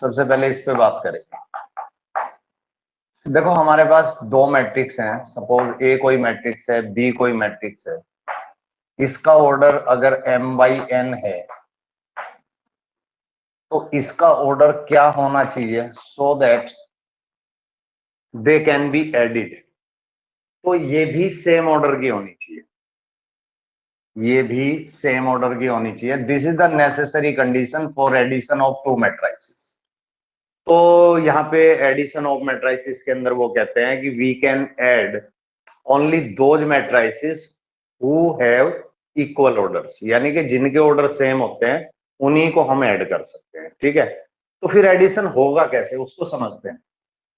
सबसे पहले इस पे बात करेंगे। देखो हमारे पास दो मैट्रिक्स हैं, सपोज ए कोई मैट्रिक्स है, बी कोई मैट्रिक्स है। इसका ऑर्डर अगर m/n है तो इसका ऑर्डर क्या होना चाहिए so that they can be added. तो ये भी सेम ऑर्डर की होनी चाहिए, ये भी सेम ऑर्डर की होनी चाहिए। This is the necessary condition for addition of two matrices. तो यहाँ पे एडिशन ऑफ मैट्रिसेस के अंदर वो कहते हैं कि we can add only those matrices who have equal orders, यानी कि जिनके ऑर्डर सेम होते हैं उन्हीं को हम ऐड कर सकते हैं। ठीक है, तो फिर एडिशन होगा कैसे उसको समझते हैं।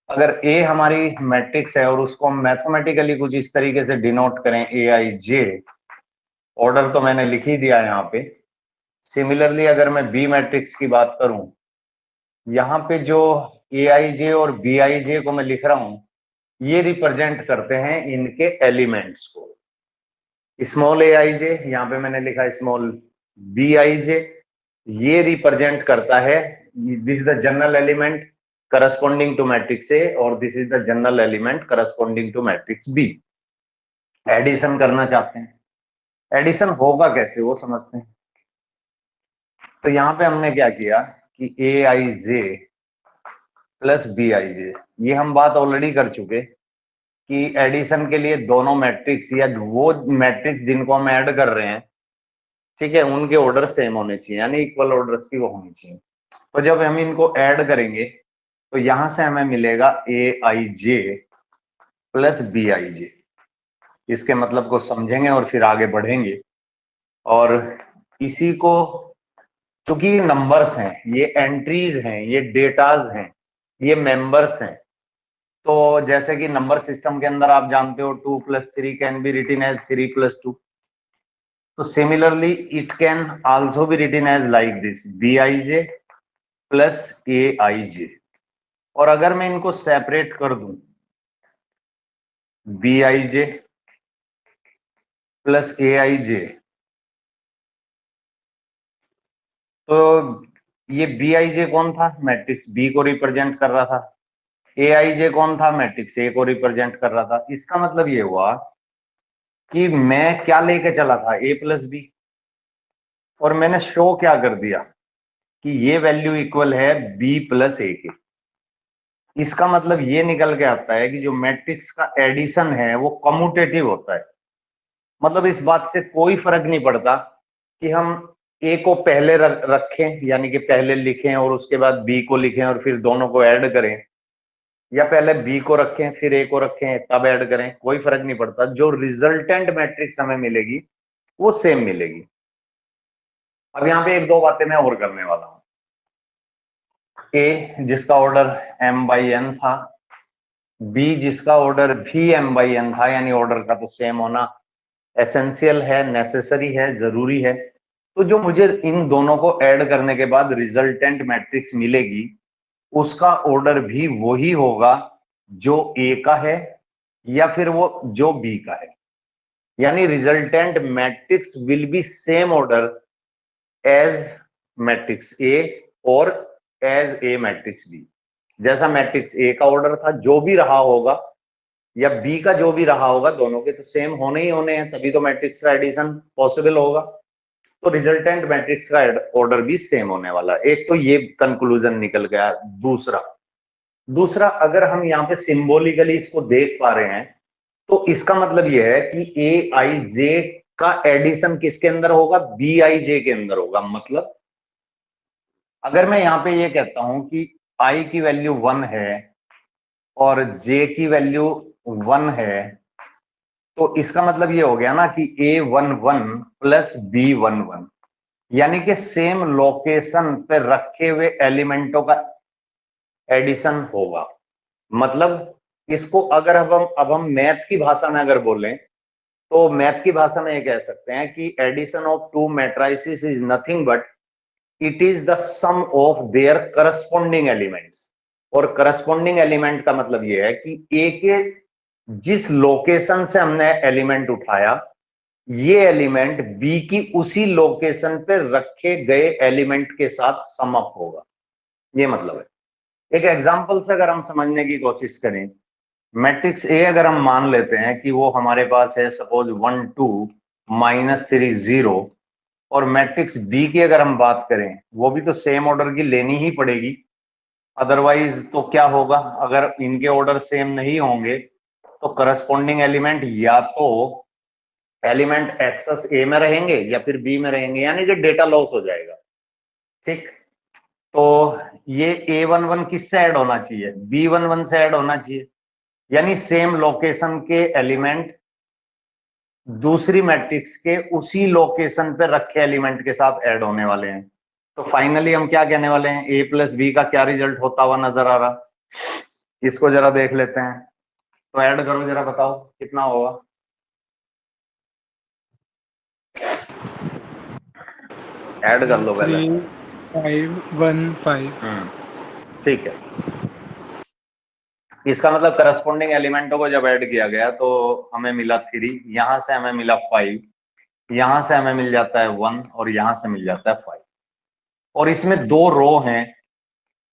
अगर ए हमारी मैट्रिक्स है और उसको हम मैथमेटिकली कुछ इस तरीके से डिनोट करें AIJ, ऑर्डर तो मैंने लिख ही दिया यहाँ पे। सिमिलरली अगर मैं बी मैट्रिक्स की बात करूं, यहाँ पे जो AIJ और BIJ को मैं लिख रहा हूं, ये रिप्रेजेंट करते हैं इनके एलिमेंट्स को। स्मॉल AIJ यहाँ पे मैंने लिखा स्मॉल BIJ, ये रिप्रेजेंट करता है, this is the general element corresponding to matrix A और this is the general element corresponding to matrix B. Addition करना चाहते हैं, एडिशन होगा कैसे वो समझते हैं। तो यहाँ पे हमने क्या किया कि AIJ प्लस BIJ, ये हम बात ऑलरेडी कर चुके कि एडिशन के लिए दोनों मैट्रिक्स या वो मैट्रिक्स जिनको हम ऐड कर रहे हैं, ठीक है, उनके ऑर्डर सेम होने चाहिए, यानी इक्वल ऑर्डर्स की वो होनी चाहिए। तो जब हम इनको ऐड करेंगे तो यहां से हमें मिलेगा AIJ प्लस BIJ। इसके मतलब को समझेंगे और फिर आगे बढ़ेंगे। और इसी को, क्योंकि ये नंबर्स हैं, ये एंट्रीज हैं, ये डेटाज हैं, ये मेंबर्स हैं, तो जैसे कि नंबर सिस्टम के अंदर आप जानते हो 2 + 3 कैन बी रिटन एज 3 + 2। तो similarly it can also be written as like this BIJ plus AIJ। और अगर मैं इनको सेपरेट कर दूं, BIJ प्लस AIJ, तो ये BIJ कौन था, मैट्रिक्स बी को रिप्रेजेंट कर रहा था। AIJ कौन था, मैट्रिक्स ए को रिप्रेजेंट कर रहा था। इसका मतलब ये हुआ कि मैं क्या लेके चला था, A प्लस B, और मैंने शो क्या कर दिया कि ये वैल्यू इक्वल है B प्लस A के। इसका मतलब ये निकल के आता है कि जो मैट्रिक्स का एडिशन है वो कम्यूटेटिव होता है। मतलब इस बात से कोई फर्क नहीं पड़ता कि हम A को पहले रखें, यानी कि पहले लिखें और उसके बाद B को लिखें और फिर दोनों को ऐड करें, या पहले B को रखें फिर A को रखें तब ऐड करें, कोई फर्क नहीं पड़ता। जो रिजल्टेंट मैट्रिक्स हमें मिलेगी वो सेम मिलेगी। अब यहाँ पे एक दो बातें मैं और करने वाला हूं। A जिसका ऑर्डर m/n था, B जिसका ऑर्डर भी m/n था, यानी ऑर्डर का तो सेम होना एसेंशियल है, नेसेसरी है, जरूरी है। तो जो मुझे इन दोनों को ऐड करने के बाद रिजल्टेंट मैट्रिक्स मिलेगी उसका ऑर्डर भी वही होगा जो A का है या फिर वो जो B का है, यानी resultant matrix will be same order as matrix A और एज A मैट्रिक्स B। जैसा मैट्रिक्स A का ऑर्डर था जो भी रहा होगा या B का जो भी रहा होगा, दोनों के तो सेम होने ही होने हैं, तभी तो मैट्रिक्स का एडिशन पॉसिबल होगा। तो रिजल्टेंट मैट्रिक्स का ऑर्डर भी सेम होने वाला। एक तो ये कंक्लूजन निकल गया। दूसरा अगर हम यहाँ पे सिंबॉलिकली इसको देख पा रहे हैं तो इसका मतलब यह है कि AIJ का एडिशन किसके अंदर होगा, BIJ के अंदर होगा। मतलब अगर मैं यहाँ पे ये कहता हूं कि I की वैल्यू 1 है और J की वैल्यू 1 है, तो इसका मतलब ये हो गया ना कि A11 प्लस B11, यानी कि सेम लोकेशन पे रखे हुए एलिमेंटों का एडिशन होगा। मतलब इसको अगर अब हम मैथ की भाषा में अगर बोलें तो मैथ की भाषा में ये कह सकते हैं कि addition of two matrices is nothing but it is the sum of their corresponding elements. और करस्पॉन्डिंग एलिमेंट का मतलब ये है कि ए के जिस लोकेशन से हमने एलिमेंट उठाया, ये एलिमेंट बी की उसी लोकेशन पे रखे गए एलिमेंट के साथ सम अप होगा, ये मतलब है। एक एग्जांपल से अगर हम समझने की कोशिश करें, मैट्रिक्स ए अगर हम मान लेते हैं कि वो हमारे पास है सपोज 1 2 -3 0, और मैट्रिक्स बी की अगर हम बात करें वो भी तो सेम ऑर्डर की लेनी ही पड़ेगी, अदरवाइज तो क्या होगा, अगर इनके ऑर्डर सेम नहीं होंगे तो करस्पॉन्डिंग एलिमेंट या तो एलिमेंट एक्सेस ए में रहेंगे या फिर बी में रहेंगे, यानी कि डेटा लॉस हो जाएगा। ठीक, तो ये A11 किससे ऐड होना चाहिए, B11 से ऐड होना चाहिए, यानी सेम लोकेशन के एलिमेंट दूसरी मैट्रिक्स के उसी लोकेशन पे रखे एलिमेंट के साथ ऐड होने वाले हैं। तो फाइनली हम क्या कहने वाले हैं, A प्लस बी का क्या रिजल्ट होता हुआ नजर आ रहा, इसको जरा देख लेते हैं। तो ऐड करो जरा, बताओ कितना होगा। ऐड कर लो पहले। 3515। ठीक है, इसका मतलब करस्पॉन्डिंग एलिमेंटों को जब ऐड किया गया तो हमें मिला 3, यहां से हमें मिला 5, यहां से हमें मिल जाता है 1, और यहां से मिल जाता है 5, और इसमें 2 रो हैं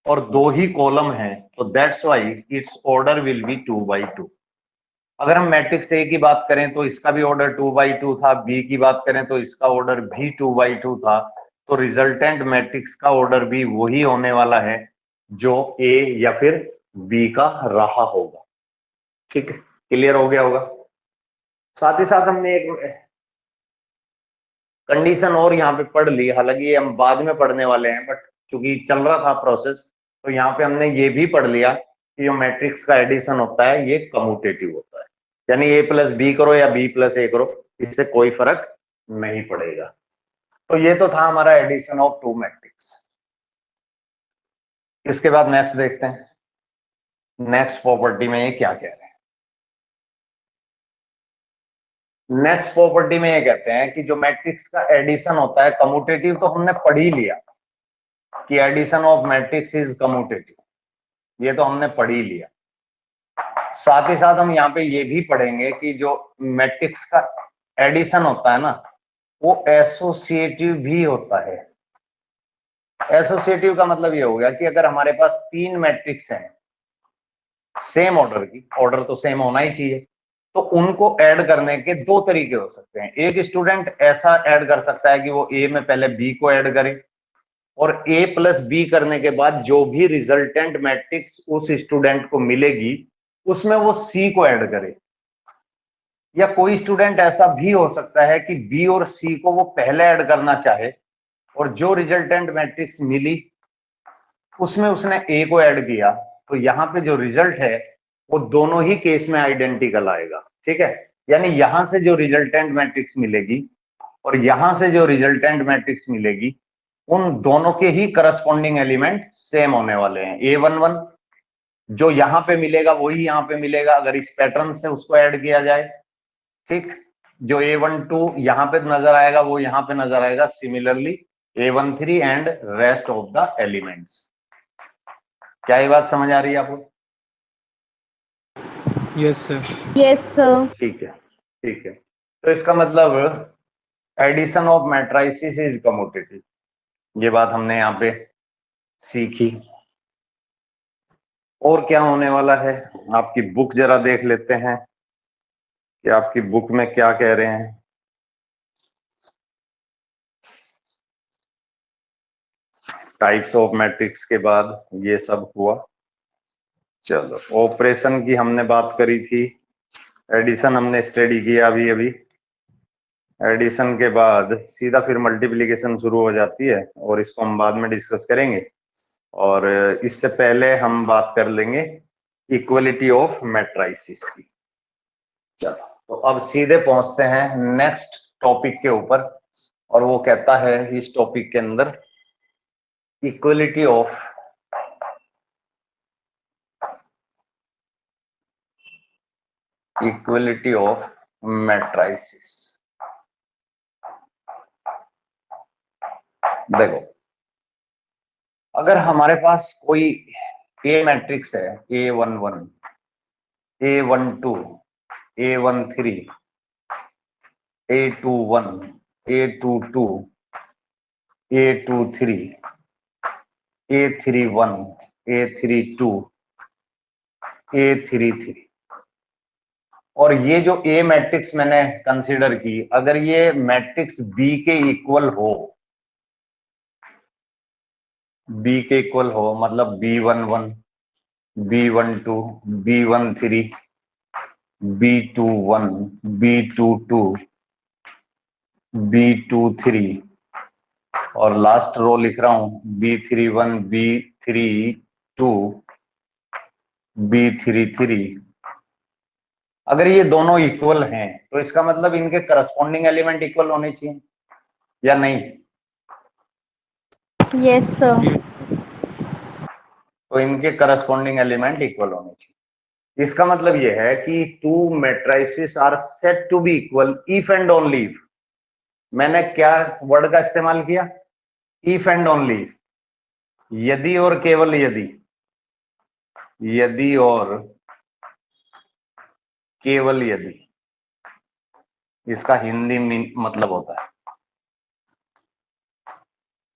और 2 ही कॉलम हैं, तो that's why it's order will be 2/2। अगर हम मैट्रिक्स ए की बात करें तो इसका भी ऑर्डर 2/2 था, बी की बात करें तो इसका ऑर्डर भी 2/2 था, तो रिजल्टेंट मैट्रिक्स का ऑर्डर भी वही होने वाला है जो ए या फिर बी का रहा होगा। ठीक है, क्लियर हो गया होगा। साथ ही साथ हमने एक कंडीशन और यहाँ पे पढ़ ली, हालांकि ये हम बाद में पढ़ने वाले हैं, बट चूंकि चल रहा था प्रोसेस तो यहाँ पे हमने ये भी पढ़ लिया कि जो मैट्रिक्स का एडिशन होता है ये कम्यूटेटिव होता है, यानी ए प्लस बी करो या बी प्लस ए करो, इससे कोई फर्क नहीं पड़ेगा। तो ये तो था हमारा एडिशन ऑफ 2 मैट्रिक्स। इसके बाद नेक्स्ट देखते हैं, नेक्स्ट प्रॉपर्टी में ये क्या कह रहे हैं। नेक्स्ट प्रॉपर्टी में ये कहते हैं कि जो मैट्रिक्स का एडिशन होता है कम्यूटेटिव, तो हमने पढ़ ही लिया कि addition of matrix is commutative, ये तो हमने पढ़ ही लिया। साथ ही साथ हम यहाँ पे ये भी पढ़ेंगे कि जो मैट्रिक्स का एडिशन होता है ना वो एसोसिएटिव भी होता है। एसोसिएटिव का मतलब ये हो गया कि अगर हमारे पास 3 मैट्रिक्स हैं सेम ऑर्डर की, ऑर्डर तो सेम होना ही चाहिए, तो उनको ऐड करने के 2 तरीके हो सकते हैं। एक स्टूडेंट ऐसा ऐड कर सकता है कि वो ए में पहले बी को ऐड करे, और ए प्लस बी करने के बाद जो भी रिजल्टेंट मैट्रिक्स उस स्टूडेंट को मिलेगी उसमें वो सी को ऐड करे। या कोई स्टूडेंट ऐसा भी हो सकता है कि बी और सी को वो पहले ऐड करना चाहे, और जो रिजल्टेंट मैट्रिक्स मिली उसमें उसने ए को ऐड किया, तो यहाँ पे जो रिजल्ट है वो दोनों ही केस में आइडेंटिकल आएगा। ठीक है, यानी यहां से जो रिजल्टेंट मैट्रिक्स मिलेगी और यहां से जो रिजल्टेंट मैट्रिक्स मिलेगी उन दोनों के ही करस्पॉन्डिंग एलिमेंट सेम होने वाले हैं। A11 जो यहां पे मिलेगा वही यहां पे मिलेगा अगर इस पैटर्न से उसको ऐड किया जाए। ठीक, जो A12 यहां पे नजर आएगा वो यहां पे नजर आएगा, similarly A13 and rest of the elements. क्या ये बात समझ आ रही है आपको? Yes sir. Yes sir. ठीक है, ठीक है, तो इसका मतलब addition of matrices is commutative, ये बात हमने यहाँ पे सीखी। और क्या होने वाला है, आपकी बुक जरा देख लेते हैं कि आपकी बुक में क्या कह रहे हैं। टाइप्स ऑफ मैट्रिक्स के बाद ये सब हुआ। चलो, ऑपरेशन की हमने बात करी थी, एडिशन हमने स्टडी किया अभी अभी, एडिशन के बाद सीधा फिर मल्टीप्लिकेशन शुरू हो जाती है और इसको हम बाद में डिस्कस करेंगे, और इससे पहले हम बात कर लेंगे इक्वलिटी ऑफ मैट्राइसिस की। चलो, तो अब सीधे पहुंचते हैं नेक्स्ट टॉपिक के ऊपर, और वो कहता है इस टॉपिक के अंदर इक्वलिटी ऑफ मैट्राइसिस। देखो, अगर हमारे पास कोई ए मैट्रिक्स है, A11 A12 A13 A21 A22 A23 A31 A32 A33, और ये जो A मैट्रिक्स मैंने कंसीडर की, अगर ये मैट्रिक्स B के इक्वल हो, B के इक्वल हो मतलब B11 B12 B13 B21 B22 B23 और लास्ट रो लिख रहा हूं B31 B32 B33, अगर ये दोनों इक्वल हैं तो इसका मतलब इनके करस्पॉन्डिंग एलिमेंट इक्वल होने चाहिए या नहीं? Yes sir. तो इनके करस्पॉन्डिंग एलिमेंट इक्वल होने चाहिए। इसका मतलब यह है कि two matrices are said to be equal if and only if. मैंने क्या वर्ड का इस्तेमाल किया? इफ एंड ओनली इफ, यदि और केवल यदि, यदि और केवल यदि, इसका हिंदी मतलब होता है,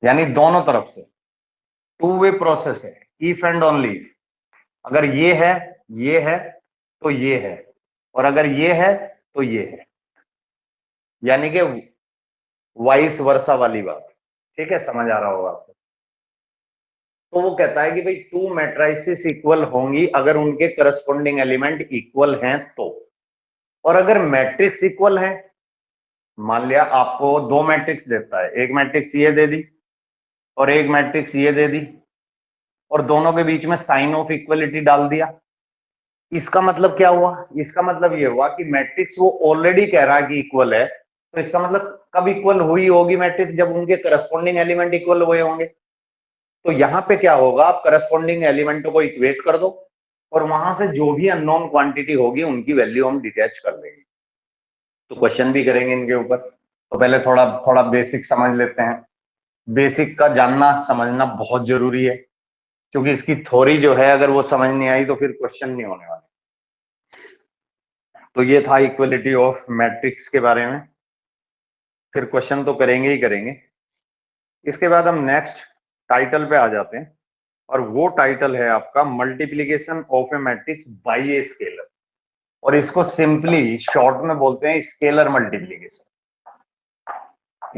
यानी दोनों तरफ से टू वे प्रोसेस है, इफ एंड ओनली इफ। अगर ये है तो ये है, और अगर ये है तो ये है, यानी कि वाइस वर्सा वाली बात। ठीक है, समझ आ रहा होगा आपको? तो वो कहता है कि भाई टू मैट्रिसेस इक्वल होंगी अगर उनके करस्पॉन्डिंग एलिमेंट इक्वल हैं तो। और अगर मैट्रिक्स इक्वल है, मान लिया आपको दो मैट्रिक्स देता है, एक मैट्रिक्स ये दे दी और एक मैट्रिक्स ये दे दी, और दोनों के बीच में साइन ऑफ इक्वलिटी डाल दिया, इसका मतलब क्या हुआ? इसका मतलब ये हुआ कि मैट्रिक्स वो ऑलरेडी कह रहा है कि इक्वल है, तो इसका मतलब कब इक्वल हुई होगी मैट्रिक्स? जब उनके करस्पॉन्डिंग एलिमेंट इक्वल हुए होंगे। तो यहां पे क्या होगा, आप करस्पॉन्डिंग एलिमेंटों को इक्वेट कर दो और वहां से जो भी अननोन क्वांटिटी होगी उनकी वैल्यू हम डिटैच कर देंगे। तो क्वेश्चन भी करेंगे इनके ऊपर। तो पहले थोड़ा थोड़ा बेसिक समझ लेते हैं। बेसिक का जानना समझना बहुत जरूरी है, क्योंकि इसकी थ्योरी जो है अगर वो समझ नहीं आई तो फिर क्वेश्चन नहीं होने वाले। तो ये था इक्वलिटी ऑफ मैट्रिक्स के बारे में। फिर क्वेश्चन तो करेंगे ही करेंगे। इसके बाद हम नेक्स्ट टाइटल पे आ जाते हैं, और वो टाइटल है आपका multiplication of a matrix bye a scalar, और इसको सिंपली शॉर्ट में बोलते हैं स्केलर मल्टीप्लीकेशन।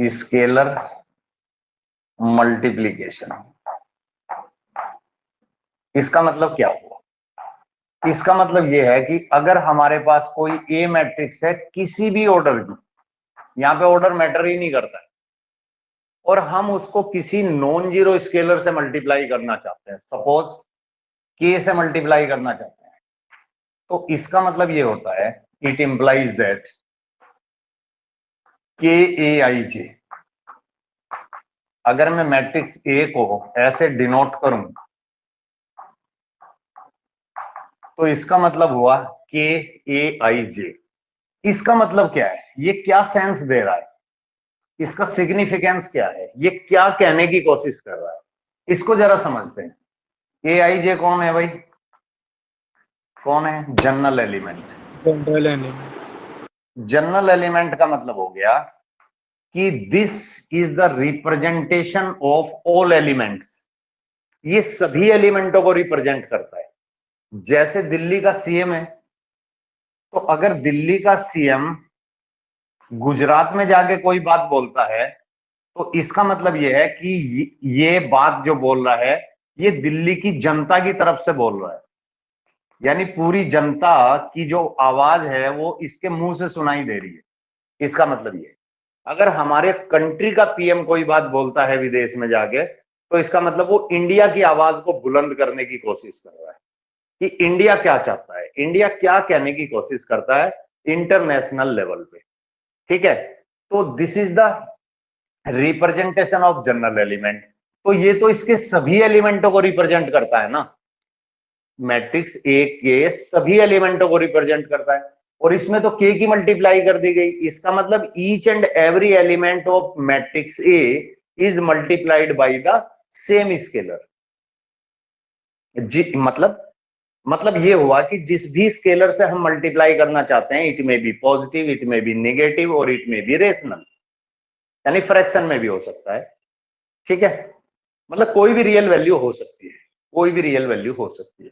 स्केलर मल्टीप्लीकेशन, इसका मतलब क्या हुआ? इसका मतलब यह है कि अगर हमारे पास कोई ए मैट्रिक्स है किसी भी ऑर्डर की, यहां पे ऑर्डर मैटर ही नहीं करता है, और हम उसको किसी नॉन जीरो स्केलर से मल्टीप्लाई करना चाहते हैं, सपोज के से मल्टीप्लाई करना चाहते हैं, तो इसका मतलब ये होता है, इट इंप्लाइज दैट के ए आई जे, अगर मैं मैट्रिक्स ए को ऐसे डिनोट करूं तो इसका मतलब हुआ के ए आई जे। इसका मतलब क्या है? ये क्या सेंस दे रहा है? इसका सिग्निफिकेंस क्या है? ये क्या कहने की कोशिश कर रहा है? इसको जरा समझते हैं। ए आई जे कौन है भाई? कौन है? General element. General element. General element का मतलब हो गया कि this is the representation of all elements. ये सभी एलिमेंटों को रिप्रेजेंट करता है। जैसे दिल्ली का सीएम है, तो अगर दिल्ली का सीएम गुजरात में जाके कोई बात बोलता है तो इसका मतलब यह है कि ये बात जो बोल रहा है ये दिल्ली की जनता की तरफ से बोल रहा है, यानी पूरी जनता की जो आवाज है वो इसके मुंह से सुनाई दे रही है। इसका मतलब ये, अगर हमारे कंट्री का पीएम कोई बात बोलता है विदेश में जाके, तो इसका मतलब वो इंडिया की आवाज को बुलंद करने की कोशिश कर रहा है कि इंडिया क्या चाहता है, इंडिया क्या कहने की कोशिश करता है इंटरनेशनल लेवल पे। ठीक है, तो this is the representation of general element. तो ये तो इसके सभी एलिमेंटों को रिप्रेजेंट करता है ना, मैट्रिक्स ए के सभी एलिमेंटों को रिप्रेजेंट करता है, और इसमें तो के की मल्टीप्लाई कर दी गई। इसका मतलब each and every element of matrix A is multiplied by the same scalar. जी मतलब ये हुआ कि जिस भी स्केलर से हम मल्टीप्लाई करना चाहते हैं, इट में बी पॉजिटिव, इट में बी नेगेटिव, और इट में बी रेशनल, यानी फ्रैक्शन में भी हो सकता है। ठीक है, मतलब कोई भी रियल वैल्यू हो सकती है, कोई भी रियल वैल्यू हो सकती है।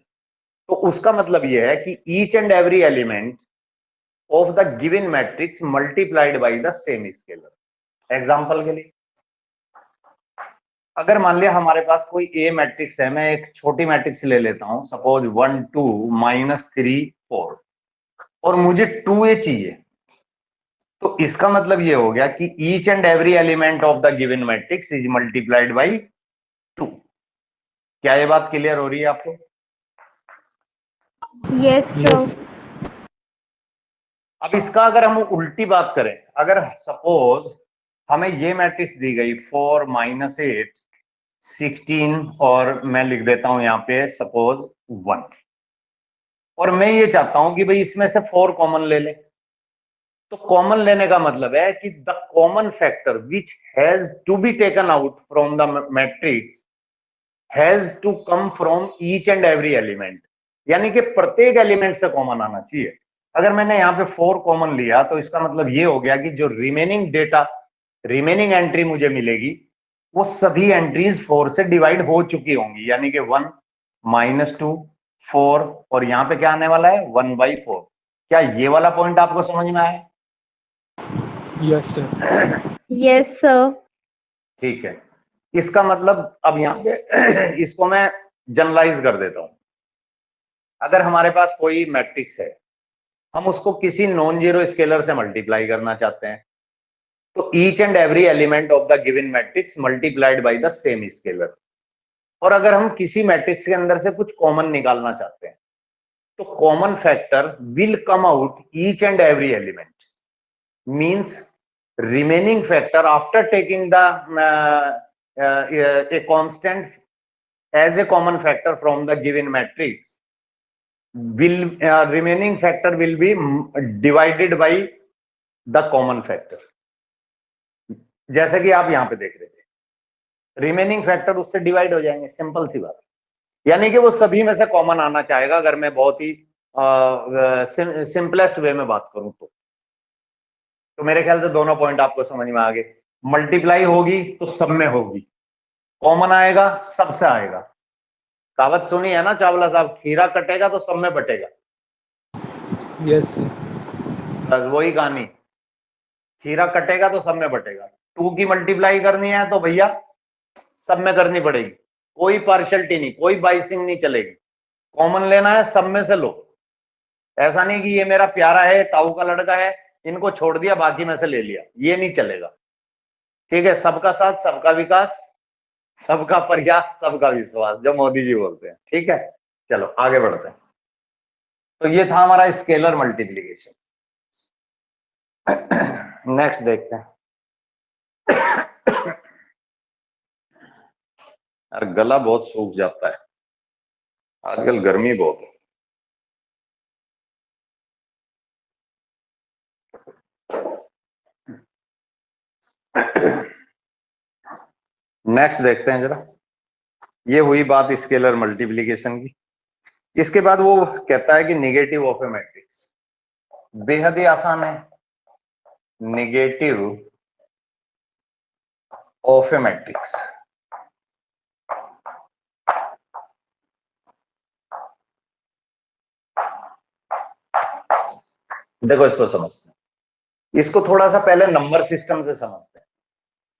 तो उसका मतलब यह है कि each and every element of the given matrix multiplied by the same scalar. Example के लिए, अगर मान लिया हमारे पास कोई ए मैट्रिक्स है, मैं एक छोटी मैट्रिक्स ले लेता हूं, सपोज 1 2 -3 4, और मुझे 2a चाहिए, तो इसका मतलब ये हो गया कि each and every element of the given matrix is multiplied bye 2। क्या ये बात क्लियर हो रही है आपको? Yes yes sir. अब इसका अगर हम उल्टी बात करें, अगर सपोज हमें ये मैट्रिक्स दी गई 4 -8 16, और मैं लिख देता हूं यहां पे सपोज 1, और मैं ये चाहता हूं कि भाई इसमें से 4 कॉमन ले ले। तो कॉमन लेने का मतलब है कि the common factor which has to be taken out from the matrix has to come from each and every element, यानी कि प्रत्येक एलिमेंट से कॉमन आना चाहिए। अगर मैंने यहाँ पे 4 कॉमन लिया तो इसका मतलब ये हो गया कि जो रिमेनिंग डेटा, रिमेनिंग एंट्री मुझे मिलेगी, वो सभी एंट्रीज 4 से डिवाइड हो चुकी होंगी, यानी कि 1 -2 4, और यहाँ पे क्या आने वाला है 1/4। क्या ये वाला पॉइंट आपको समझ में आया? Yes sir. Yes sir. ठीक है, इसका मतलब अब यहाँ पे इसको मैं जनरलाइज कर देता हूं। अगर हमारे पास कोई मैट्रिक्स है, हम उसको किसी नॉन जीरो स्केलर से मल्टीप्लाई करना चाहते हैं, तो each and every element of the given matrix multiplied by the same scalar. और अगर हम किसी मैट्रिक्स के अंदर से कुछ कॉमन निकालना चाहते हैं, तो common factor will come out each and every element, means remaining factor after taking the a constant as a common factor from the given matrix will remaining factor will be divided by the common factor। जैसे कि आप यहां पे देख रहे थे, remaining factor उससे divide हो जाएंगे, सिंपल सी बात। यानी कि वो सभी में से कॉमन आना चाहेगा, अगर मैं बहुत ही सिंपलेस्ट वे में बात करूं तो मेरे ख्याल से दोनों पॉइंट आपको समझ में आ गए। मल्टीप्लाई होगी तो सब में होगी, कॉमन आएगा सबसे आएगा। कहावत सुनी है ना चावला साहब, खीरा कटेगा तो सब में बटेगा। Yes sir. बस वही कहानी, खीरा कटेगा तो सब में बटेगा। 2 की मल्टीप्लाई करनी है तो भैया सब में करनी पड़ेगी, कोई पार्शलिटी नहीं, कोई बाइसिंग नहीं चलेगी। कॉमन लेना है सब में से लो, ऐसा नहीं कि ये मेरा प्यारा है, ताऊ का लड़का है, इनको छोड़ दिया बाकी में से ले लिया, ये नहीं चलेगा। ठीक है, सबका साथ सबका विकास, सबका प्रयास सबका विश्वास, जो मोदी जी बोलते हैं। ठीक है, चलो आगे बढ़ते हैं। तो ये था हमारा स्केलर मल्टीप्लिकेशन। नेक्स्ट देखते हैं। यार गला बहुत सूख जाता है आजकल, गर्मी बहुत है। नेक्स्ट देखते हैं जरा। ये हुई बात स्केलर मल्टीप्लिकेशन की। इसके बाद वो कहता है कि निगेटिव ऑफ ए मैट्रिक्स, बेहद ही आसान है। निगेटिव ऑफ ए मैट्रिक्स, देखो इसको समझते हैं, इसको थोड़ा सा पहले नंबर सिस्टम से समझते हैं।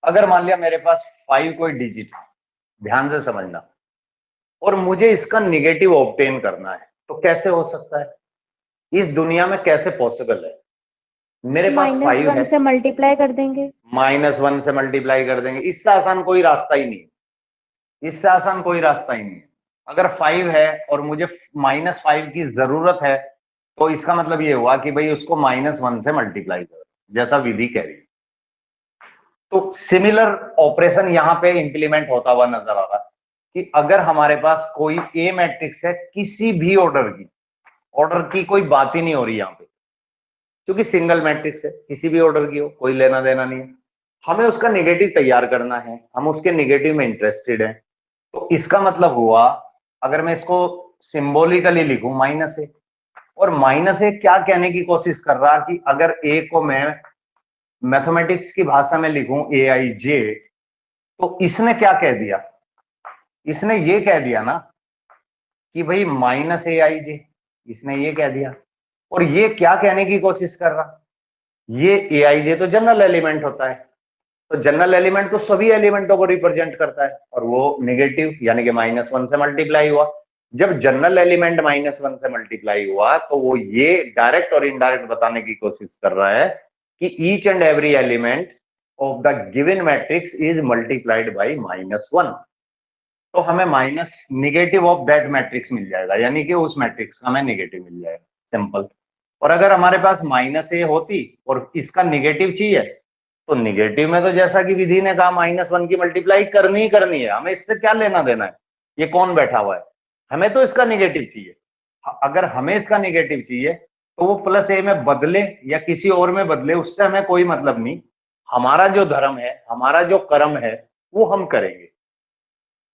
अगर मान लिया मेरे पास 5 कोई डिजिट है, ध्यान से समझना, और मुझे इसका निगेटिव ऑब्टेन करना है, तो कैसे हो सकता है, इस दुनिया में कैसे पॉसिबल है? मेरे पास 5 -1 है, से मल्टीप्लाई कर देंगे। -1 से मल्टीप्लाई कर देंगे, इससे आसान कोई रास्ता ही नहीं है, इससे आसान कोई रास्ता ही नहीं है। अगर 5 है और मुझे -5 की जरूरत है, तो इसका मतलब ये हुआ कि भाई उसको -1 से मल्टीप्लाई करो, जैसा विधि कह रही है। तो सिमिलर ऑपरेशन यहां पे इंप्लीमेंट होता हुआ नजर आ रहा है कि अगर हमारे पास कोई ए मैट्रिक्स है, किसी भी ऑर्डर की कोई बात ही नहीं हो रही यहां पे, क्योंकि सिंगल मैट्रिक्स है, किसी भी ऑर्डर की हो, कोई लेना देना नहीं है। हमें उसका नेगेटिव तैयार करना है, हम उसके नेगेटिव में इंटरेस्टेड हैं। तो इसका मतलब हुआ, अगर मैं इसको सिंबॉलिकली लिखूं -1, और -1 क्या कहने की कोशिश कर रहा कि अगर ए को मैं मैथमेटिक्स की भाषा में लिखूं AIJ, तो इसने क्या कह दिया, इसने ये कह दिया ना कि भाई माइनस ए आई जे, इसने ये कह दिया। और ये क्या कहने की कोशिश कर रहा, ये ए आई जे तो जनरल एलिमेंट होता है, तो जनरल एलिमेंट तो सभी एलिमेंटों को रिप्रेजेंट करता है, और वो नेगेटिव यानी कि -1 से मल्टीप्लाई हुआ। जब जनरल एलिमेंट -1 से मल्टीप्लाई हुआ तो वो ये डायरेक्ट और इनडायरेक्ट बताने की कोशिश कर रहा है कि each and every element of the given matrix is multiplied by -1। तो हमें minus negative of that matrix मिल जाएगा, यानी कि उस मैट्रिक्स का हमें निगेटिव मिल जाएगा, सिंपल। और अगर हमारे पास -a होती और इसका निगेटिव चाहिए, तो निगेटिव में तो जैसा कि विधि ने कहा -1 की मल्टीप्लाई करनी ही करनी है, हमें इससे क्या लेना देना है, ये कौन बैठा हुआ है, हमें तो इसका निगेटिव चाहिए। अगर हमें इसका निगेटिव चाहिए तो वो +a में बदले या किसी और में बदले, उससे हमें कोई मतलब नहीं। हमारा जो धर्म है, हमारा जो कर्म है, वो हम करेंगे।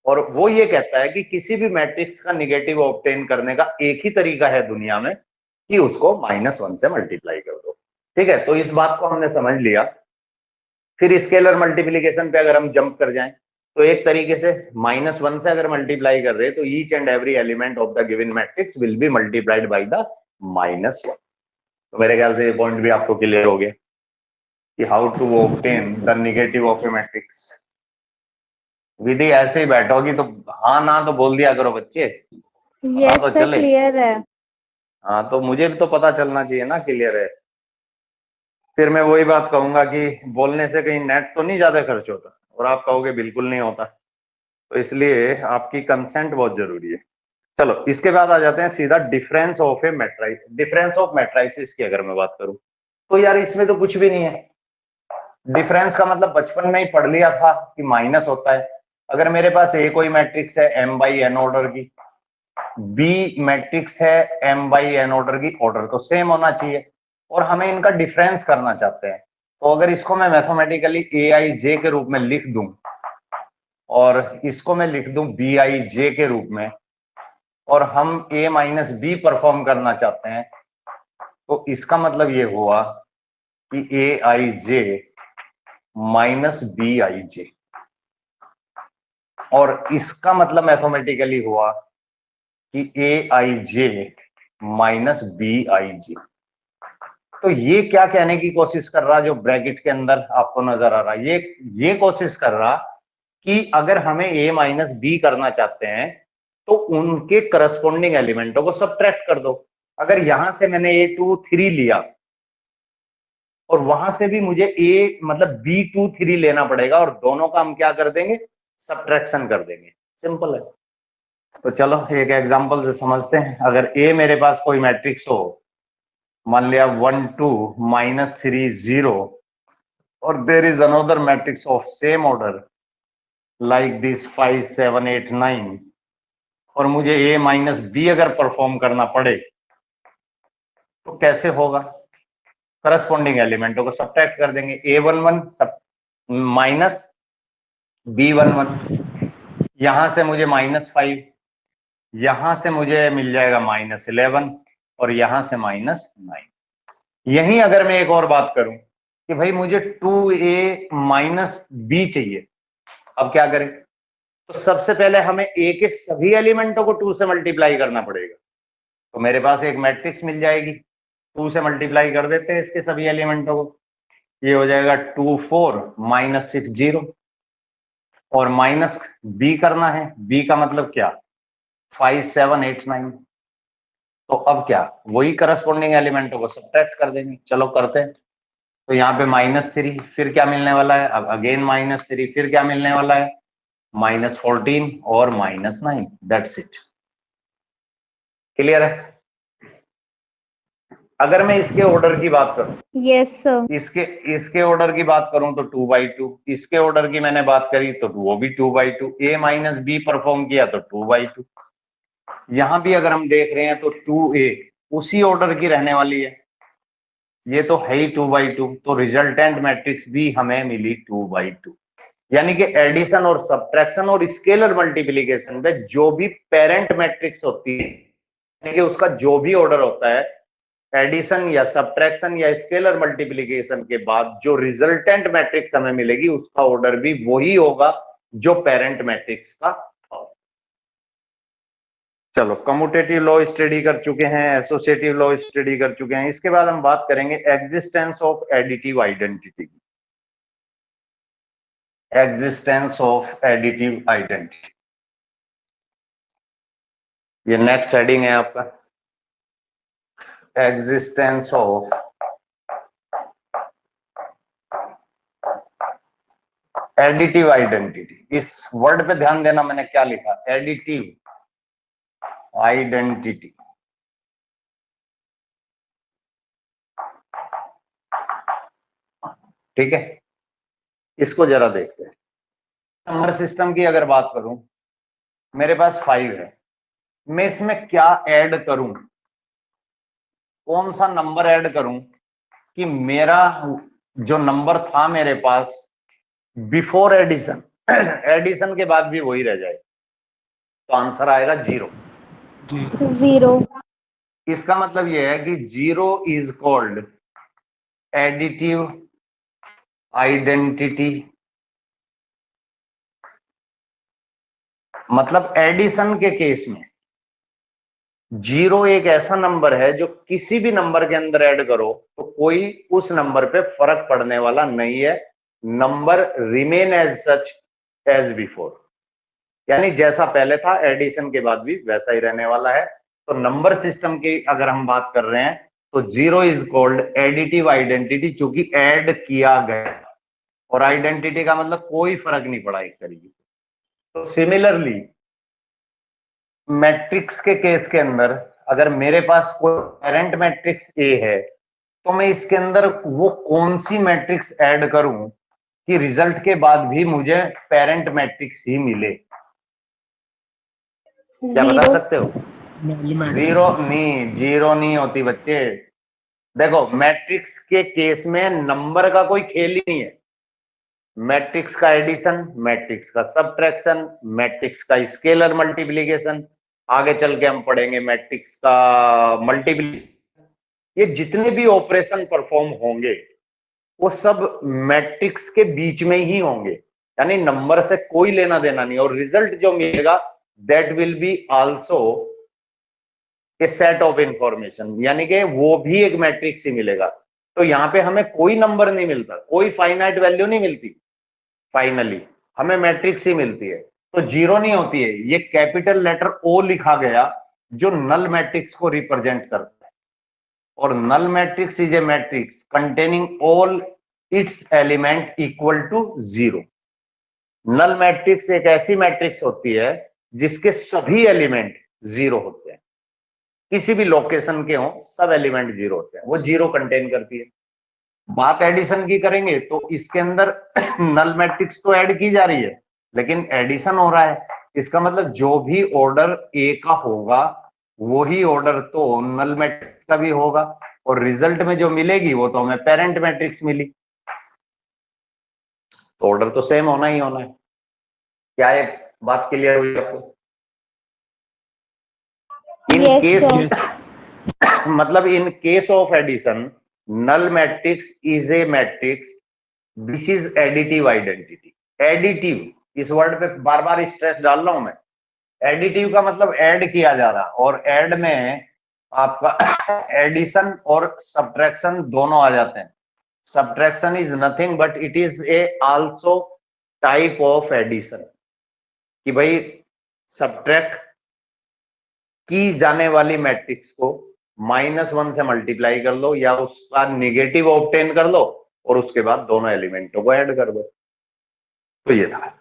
और वो ये कहता है कि किसी भी मैट्रिक्स का निगेटिव ऑब्टेन करने का एक ही तरीका है दुनिया में कि उसको -1 से मल्टीप्लाई कर दो। ठीक है, तो इस बात को हमने समझ लिया। फिर स्केलर मल्टीप्लीकेशन पे अगर हम जंप कर जाएं, तो एक तरीके से -1 से अगर मल्टीप्लाई कर रहे हैं तो each and every element of the given matrix will B multiplied by the -1। तो मेरे ख्याल से ये पॉइंट भी आपको क्लियर हो गया कि how to obtain the negative of a matrix. Vidhi ऐसे ही बैठोगी तो हाँ ना तो बोल दिया करो बच्चे, पता यस तो सर, चले। क्लियर है। हाँ, तो मुझे भी तो पता चलना चाहिए ना क्लियर है। फिर मैं वही बात कहूंगा कि बोलने से कहीं नेट तो नहीं ज्यादा खर्च होता, और आप कहोगे बिल्कुल नहीं होता, तो इसलिए आपकी कंसेंट बहुत जरूरी है। चलो, इसके बाद आ जाते हैं सीधा difference of a matrices. Difference of matrices की अगर मैं बात करूं तो यार इसमें तो कुछ भी नहीं है। डिफरेंस का मतलब बचपन में ही पढ़ लिया था कि माइनस होता है। अगर मेरे पास ए कोई मैट्रिक्स है m/n ऑर्डर की, बी मैट्रिक्स है m/n ऑर्डर की, ऑर्डर तो सेम होना चाहिए, और हमें इनका डिफरेंस करना चाहते हैं। तो अगर इसको मैं मैथमेटिकली aij के रूप में लिख दूं और इसको मैं लिख दूं bij के रूप में, और हम a-b परफॉर्म करना चाहते हैं, तो इसका मतलब ये हुआ कि aij माइनस bij, और इसका मतलब मैथमेटिकली हुआ कि aij माइनस bij। तो ये क्या कहने की कोशिश कर रहा, जो ब्रैकेट के अंदर आपको नजर आ रहा, ये कोशिश कर रहा कि अगर हमें a-b करना चाहते हैं तो उनके करस्पॉन्डिंग एलिमेंटों को सब्ट्रैक्ट कर दो। अगर यहां से मैंने a23 लिया और वहां से भी मुझे मतलब b23 लेना पड़ेगा, और दोनों का हम क्या कर देंगे, सब्ट्रैक्शन कर देंगे, सिंपल है। तो चलो एक एग्जांपल से समझते हैं। अगर a मेरे पास कोई मैट्रिक्स हो, मान लिया 1 2 -3 0, और there is another matrix of same order like this 5 7 8 9, और मुझे a-b अगर परफॉर्म करना पड़े तो कैसे होगा, करस्पॉन्डिंग एलिमेंटों को सब्ट्रैक्ट कर देंगे। a11 माइनस b11, यहां से मुझे -5, यहां से मुझे मिल जाएगा -11, और यहां से -9। यहीं अगर मैं एक और बात करूं कि भाई मुझे 2a-b चाहिए, अब क्या करें, तो सबसे पहले हमें a के सभी एलिमेंटों को 2 से मल्टीप्लाई करना पड़ेगा। तो मेरे पास एक मैट्रिक्स मिल जाएगी, 2 से मल्टीप्लाई कर देते हैं इसके सभी एलिमेंटों को, ये हो जाएगा 2 4 -6 0, और माइनस b करना है, b का मतलब क्या, 5 7 8 9। तो अब क्या, वही करस्पॉन्डिंग एलिमेंटों को सब्ट्रैक्ट कर देंगे, चलो करते हैं। तो यहाँ पे -3, फिर क्या मिलने वाला है, अब अगेन -3, फिर क्या मिलने वाला है, -14 और -9, दैट्स इट। क्लियर है। अगर मैं इसके ऑर्डर की बात करूं, यस सर। इसके ऑर्डर की बात करूं तो 2/2, इसके ऑर्डर की मैंने बात करी तो वो भी 2/2, a-b परफॉर्म किया तो 2/2। यहां भी अगर हम देख रहे हैं तो 2a उसी ऑर्डर की रहने वाली है, ये तो है ही 2/2, तो रिजल्टेंट मैट्रिक्स भी हमें मिली 2/2। यानी कि एडिशन और सब्ट्रैक्शन और स्केलर मल्टीप्लीकेशन में जो भी पेरेंट मैट्रिक्स होती है, यानी कि उसका जो भी ऑर्डर होता है, एडिशन या सब्ट्रैक्शन या स्केलर मल्टीप्लीकेशन के बाद जो रिजल्टेंट मैट्रिक्स हमें मिलेगी, उसका ऑर्डर भी वही होगा जो पेरेंट मैट्रिक्स का चलो, कम्यूटेटिव लॉ स्टडी कर चुके हैं, एसोसिएटिव लॉ स्टडी कर चुके हैं। इसके बाद हम बात करेंगे existence of additive identity. Existence of additive identity, ये नेक्स्ट हेडिंग है आपका। Existence of additive identity. इस वर्ड पे ध्यान देना, मैंने क्या लिखा, एडिटिव आइडेंटिटी। ठीक है, इसको जरा देखते हैं। नंबर सिस्टम की अगर बात करूं, मेरे पास 5 है, मैं इसमें क्या ऐड करूं, कौन सा नंबर ऐड करूं कि मेरा जो नंबर था मेरे पास बिफोर एडिशन, एडिशन के बाद भी वही रह जाए, तो आंसर आएगा 0। जी। 0. इसका मतलब यह है कि 0 इज कॉल्ड एडिटिव आइडेंटिटी। मतलब एडिशन के केस में 0 एक ऐसा नंबर है जो किसी भी नंबर के अंदर ऐड करो तो कोई उस नंबर पे फर्क पड़ने वाला नहीं है। Number remain as such as before, यानी जैसा पहले था एडिशन के बाद भी वैसा ही रहने वाला है। तो नंबर सिस्टम की अगर हम बात कर रहे हैं तो 0 इज कॉल्ड एडिटिव आइडेंटिटी, क्योंकि ऐड किया गया, और आइडेंटिटी का मतलब कोई फर्क नहीं पड़ा एक तरीके से। तो सिमिलरली मैट्रिक्स के केस के अंदर अगर मेरे पास कोई पेरेंट मैट्रिक्स ए है तो मैं इसके अंदर वो कौन सी मैट्रिक्स ऐड करूं कि रिजल्ट के बाद भी मुझे पेरेंट मैट्रिक्स ही मिले। क्या बता 0. सकते हो? एलिमेंट। 0 नहीं होती बच्चे। देखो, मैट्रिक्स के केस में नंबर का कोई खेल ही नहीं है। मैट्रिक्स का एडिशन, मैट्रिक्स का सबट्रैक्शन, मैट्रिक्स का स्केलर मल्टीप्लिकेशन, आगे चल के हम पढ़ेंगे मैट्रिक्स का मल्टीप्लिकेशन। ये जितने भी ऑपरेशन परफॉर्म होंगे वो सब मैट्रिक्स के बीच में ही होंगे, यानी नंबर से कोई लेना देना नहीं, और रिजल्ट जो मिलेगा that will be also a set of information, यानी कि वो भी एक मैट्रिक्स ही मिलेगा। तो यहां पे हमें कोई नंबर नहीं मिलता, कोई फाइनाइट वैल्यू नहीं मिलती, फाइनली हमें मैट्रिक्स ही मिलती है। तो 0 नहीं होती है, ये कैपिटल लेटर ओ लिखा गया जो नल मैट्रिक्स को रिप्रेजेंट करता है, और null matrix is a matrix containing all its element equal to 0। Null matrix एक ऐसी मैट्रिक्स होती है जिसके सभी एलिमेंट 0 होते हैं, किसी भी लोकेशन के हों सब एलिमेंट 0 होते हैं, वो 0 कंटेन करती है। बात एडिशन की करेंगे तो इसके अंदर नल मैट्रिक्स तो ऐड की जा रही है लेकिन एडिशन हो रहा है, इसका मतलब जो भी ऑर्डर ए का होगा वही ऑर्डर तो नल मैट्रिक्स का भी होगा, और रिजल्ट में जो मिलेगी वो तो हमें पेरेंट मैट्रिक्स मिली, तो ऑर्डर तो सेम होना ही होना है। क्या ये बात क्लियर हुई आपको? In Yes, case sir. मतलब in case of addition null matrix is a matrix which is additive identity. Additive, इस वर्ड पे बार बार स्ट्रेस डाल रहा हूं मैं। एडिटिव का मतलब ऐड किया जा रहा, और ऐड में आपका एडिशन और सब्ट्रैक्शन दोनों आ जाते हैं। Subtraction is nothing but it is a also type of addition, कि भाई सब्ट्रैक्ट की जाने वाली मैट्रिक्स को -1 से मल्टीप्लाई कर लो या उसका निगेटिव ऑब्टेन कर लो और उसके बाद दोनों एलिमेंटों को ऐड कर दो। तो ये था।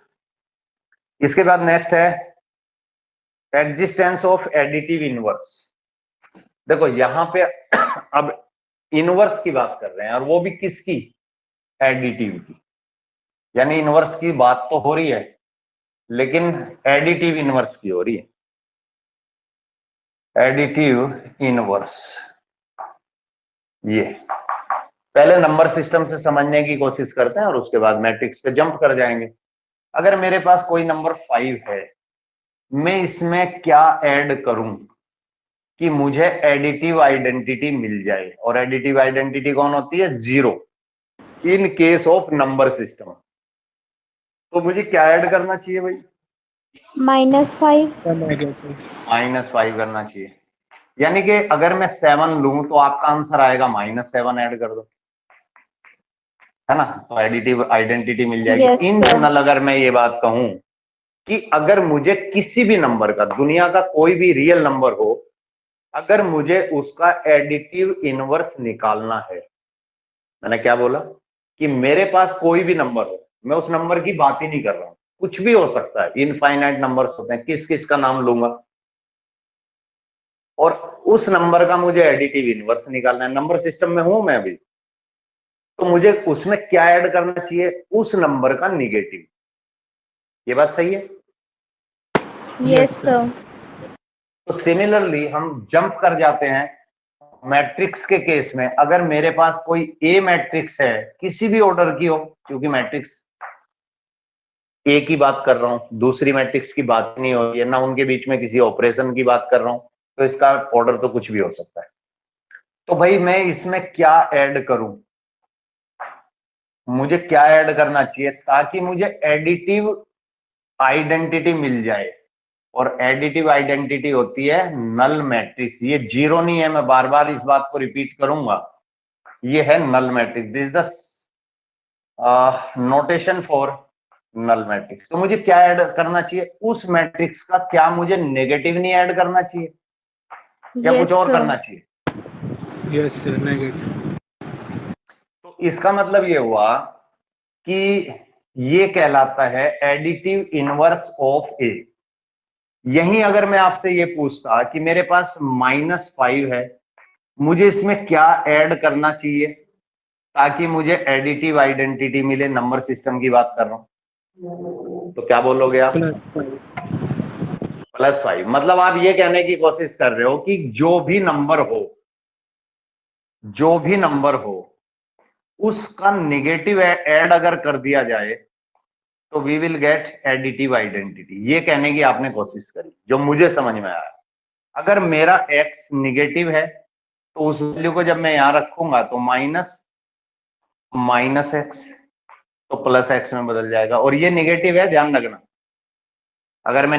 इसके बाद नेक्स्ट है एग्जिस्टेंस ऑफ एडिटिव इनवर्स। देखो यहां पे अब इनवर्स की बात कर रहे हैं, और वो भी किसकी? एडिटिव की। यानी इनवर्स की बात तो हो रही है लेकिन एडिटिव इनवर्स की हो रही है। एडिटिव इनवर्स, ये पहले नंबर सिस्टम से समझने की कोशिश करते हैं और उसके बाद मैट्रिक्स पे जंप कर जाएंगे। अगर मेरे पास कोई नंबर 5 है, मैं इसमें क्या ऐड करूं कि मुझे एडिटिव आइडेंटिटी मिल जाए, और एडिटिव आइडेंटिटी कौन होती है? 0 इन केस ऑफ नंबर सिस्टम। तो मुझे क्या ऐड करना चाहिए भाई? -5। नेगेटिव। -5 करना चाहिए। यानी कि अगर मैं 7 लूं तो आपका आंसर आएगा -7 ऐड कर दो, है ना। तो एडिटिव आइडेंटिटी मिल जाएगी। Yes in sir. जनरल अगर मैं ये बात कहूं कि अगर मुझे किसी भी नंबर का, दुनिया का कोई भी रियल नंबर हो, अगर मुझे उसका एडिटिव इनवर्स निकालना है, मैंने क्या बोला कि मेरे पास कोई भी नंबर हो, मैं उस नंबर की बात ही नहीं कर रहा हूं, कुछ भी हो सकता है, इनफाइनाइट नंबर्स होते हैं, किस किस का नाम लूंगा, और उस नंबर का मुझे एडिटिव इनवर्स निकालना है। नंबर सिस्टम में हूं मैं अभी, तो मुझे उसमें क्या ऐड करना चाहिए, उस नंबर का निगेटिव। ये बात सही है। Yes yes sir. तो सिमिलरली हम जंप कर जाते हैं मैट्रिक्स के केस में। अगर मेरे पास कोई ए मैट्रिक्स है, किसी भी ऑर्डर की हो, क्योंकि मैट्रिक्स ए की बात कर रहा हूं, दूसरी मैट्रिक्स की बात नहीं हो रही है ना, उनके बीच में किसी ऑपरेशन की बात कर रहा हूं, तो इसका ऑर्डर तो कुछ भी हो सकता है। तो भाई मैं इसमें क्या ऐड करूं, मुझे क्या ऐड करना चाहिए ताकि मुझे एडिटिव आइडेंटिटी मिल जाए। और एडिटिव आइडेंटिटी होती है नल मैट्रिक्स। ये जीरो नहीं है, मैं बार बार इस बात को रिपीट करूंगा, ये है null matrix. This is the notation for null matrix. तो मुझे क्या ऐड करना चाहिए, उस मैट्रिक्स का क्या मुझे नेगेटिव नहीं ऐड करना चाहिए, या कुछ यस और सर। करना चाहिए। Yes sir negative. तो इसका मतलब ये हुआ कि ये कहलाता है एडिटिव इनवर्स ऑफ ए। यहीं अगर मैं आपसे ये पूछता कि मेरे पास -5 है, मुझे इसमें क्या ऐड करना चाहिए ताकि मुझे एडिटिव आइडेंटिटी मिले, नंबर सिस्टम की बात कर रहा हूं, तो क्या बोलोगे आप। +5। +5 मतलब आप ये कहने की कोशिश कर रहे हो कि जो भी नंबर हो, जो भी नंबर हो, उसका नेगेटिव ऐड अगर कर दिया जाए तो we will get additive identity. ये कहने की आपने कोशिश करी, जो मुझे समझ में आया। अगर मेरा x निगेटिव है तो उस वैल्यू को जब मैं यहां रखूंगा तो माइनस एक्स, तो +x में बदल जाएगा। और ये निगेटिव है, ध्यान रखना। अगर मैं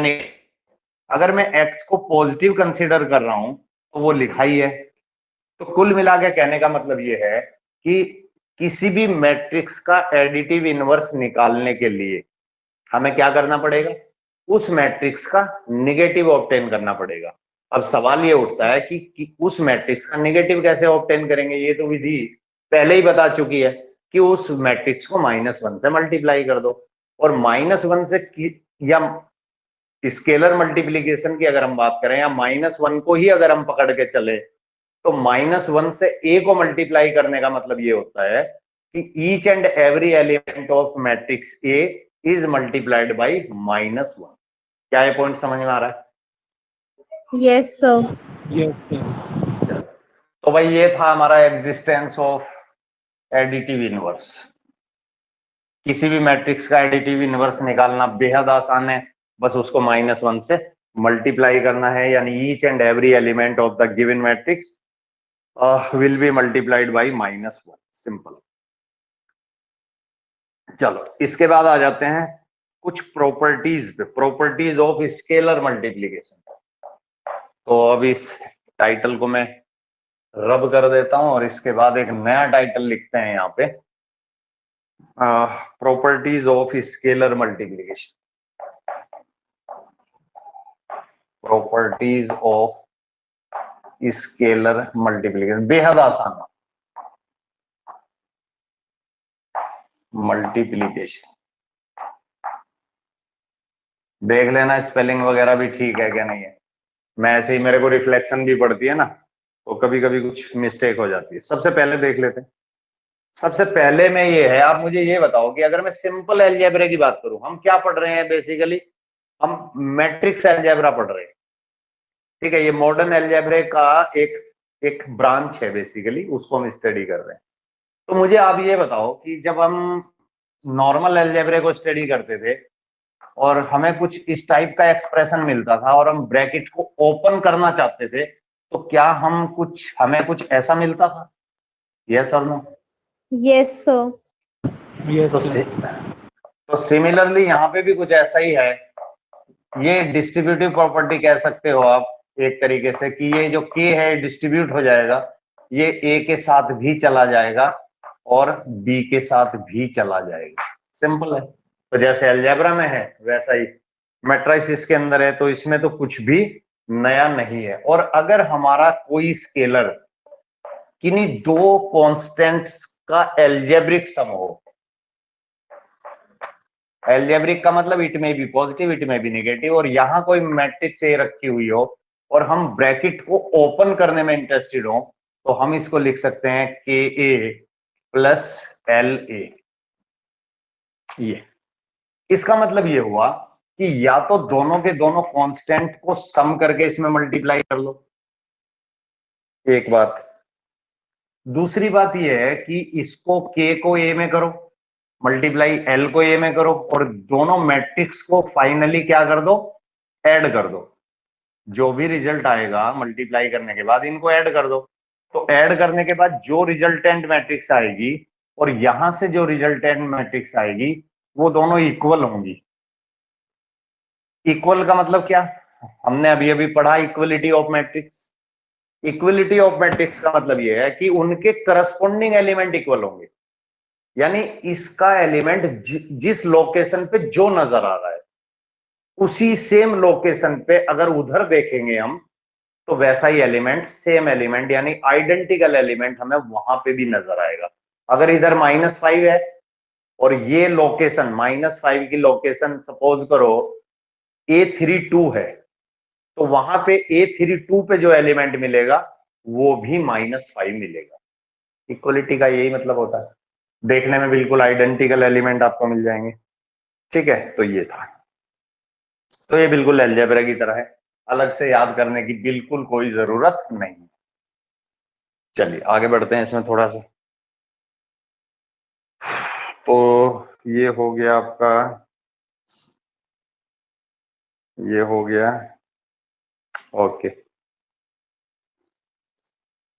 अगर मैं x को पॉजिटिव कंसीडर कर रहा हूं तो वो लिखा ही है। तो कुल मिला के कहने का मतलब ये है कि किसी भी मैट्रिक्स का एडिटिव इनवर्स निकालने के लिए हमें क्या करना पड़ेगा, उस मैट्रिक्स का निगेटिव ऑब्टेन करना पड़ेगा। अब सवाल ये उठता है कि उस मैट्रिक्स का निगेटिव कैसे ऑब्टेन करेंगे। ये तो विधि पहले ही बता चुकी है कि उस मैट्रिक्स को -1 से मल्टीप्लाई कर दो। और -1 से या स्केलर मल्टीप्लीकेशन की अगर हम बात करें, या -1 को ही अगर हम पकड़ के चले, तो -1 से ए को मल्टीप्लाई करने का मतलब ये होता है कि each and every element of matrix A is multiplied by -1। क्या ये पॉइंट समझ में आ रहा है। Yes sir. Yes sir. तो भाई ये था हमारा एग्जिस्टेंस ऑफ एडिटिव इनवर्स। किसी भी मैट्रिक्स का एडिटिव इनवर्स निकालना बेहद आसान है, बस उसको -1 से मल्टीप्लाई करना है, यानी each and every element of the given matrix will B multiplied by -1। Simple. चलो इसके बाद आ जाते हैं कुछ प्रॉपर्टीज पे, प्रॉपर्टीज ऑफ स्केलर मल्टीप्लीकेशन। तो अब इस टाइटल को मैं रब कर देता हूं और इसके बाद एक नया टाइटल लिखते हैं यहाँ पे, properties of scalar multiplication. Properties of scalar multiplication बेहद आसान है। मल्टीप्लीकेशन देख लेना, स्पेलिंग वगैरह भी ठीक है क्या नहीं है। मैं ऐसे ही, मेरे को रिफ्लेक्शन भी पड़ती है ना, तो कभी कभी कुछ मिस्टेक हो जाती है। सबसे पहले देख लेते हैं। सबसे पहले में ये है, आप मुझे ये बताओ कि अगर मैं सिंपल एलजेब्रा की बात करूं, हम क्या पढ़ रहे हैं बेसिकली, हम मैट्रिक्स एलजेब्रा पढ़ रहे हैं। ठीक है, ये मॉडर्न एलजेब्रा का एक एक ब्रांच है बेसिकली, उसको हम स्टडी कर रहे हैं। तो मुझे आप ये बताओ कि जब हम नॉर्मल एलजेब्रा को स्टडी करते थे और हमें कुछ इस टाइप का एक्सप्रेशन मिलता था और हम ब्रैकेट को ओपन करना चाहते थे, तो क्या हमें कुछ ऐसा मिलता था, यस और नो। Yes sir. यस तो सर। तो सिमिलरली यहाँ पे भी कुछ ऐसा ही है ये डिस्ट्रीब्यूटिव प्रॉपर्टी कह सकते हो आप एक तरीके से कि ये जो k है डिस्ट्रीब्यूट हो जाएगा, ये a के साथ भी चला जाएगा और b के साथ भी चला जाएगा। सिंपल है। तो जैसे अलजेब्रा में है वैसा ही मैट्रिक्स के अंदर है, तो इसमें तो कुछ भी नया नहीं है। और अगर हमारा कोई स्केलर किन्हीं दो कांस्टेंट्स का एल्जेब्रिक सम हो, एल्जेब्रिक का मतलब इट में बी पॉजिटिव इट में बी नेगेटिव, और यहां कोई मैट्रिक्स ए रखी हुई हो और हम ब्रैकेट को ओपन करने में इंटरेस्टेड हो, तो हम इसको लिख सकते हैं के ए प्लस एल ए। ये इसका मतलब ये हुआ कि या तो दोनों के दोनों कांस्टेंट को सम करके इसमें मल्टीप्लाई कर लो, एक बात। दूसरी बात यह है कि इसको के को ए में करो, मल्टीप्लाई एल को ए में करो, और दोनों मैट्रिक्स को फाइनली क्या कर दो, ऐड कर दो। जो भी रिजल्ट आएगा मल्टीप्लाई करने के बाद इनको ऐड कर दो। तो ऐड करने के बाद जो रिजल्टेंट मैट्रिक्स आएगी और यहां से जो रिजल्टेंट मैट्रिक्स आएगी वो दोनों इक्वल होंगी। इक्वल का मतलब क्या, हमने अभी अभी पढ़ा equality of matrix. Equality of matrix का मतलब यह है कि उनके करस्पॉन्डिंग एलिमेंट इक्वल होंगे, यानी इसका एलिमेंट जिस लोकेशन पे जो नजर आ रहा है उसी सेम लोकेशन पे अगर उधर देखेंगे हम तो वैसा ही एलिमेंट, सेम एलिमेंट यानी आइडेंटिकल एलिमेंट हमें वहां पे भी नजर आएगा। अगर इधर -5 है और ये लोकेशन -5 की लोकेशन सपोज करो A32 है, तो वहां पे A32 पे जो एलिमेंट मिलेगा वो भी -5 मिलेगा। इक्वलिटी का यही मतलब होता है, देखने में बिल्कुल आइडेंटिकल एलिमेंट आपको मिल जाएंगे। ठीक है, तो ये था। तो ये बिल्कुल अलजेब्रा की तरह है, अलग से याद करने की बिल्कुल कोई जरूरत नहीं। चलिए आगे बढ़ते हैं इसमें थोड़ा सा। तो ये हो गया आपका, ये हो गया, ओके।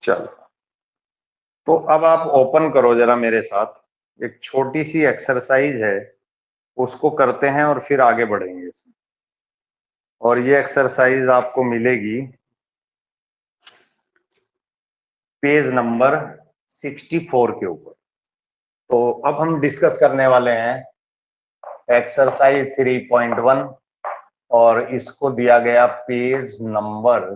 चलो तो अब आप ओपन करो जरा मेरे साथ, एक छोटी सी एक्सरसाइज है उसको करते हैं और फिर आगे बढ़ेंगे इसमें। और ये एक्सरसाइज आपको मिलेगी पेज नंबर 64 के ऊपर। तो अब हम डिस्कस करने वाले हैं एक्सरसाइज 3.1 और इसको दिया गया पेज नंबर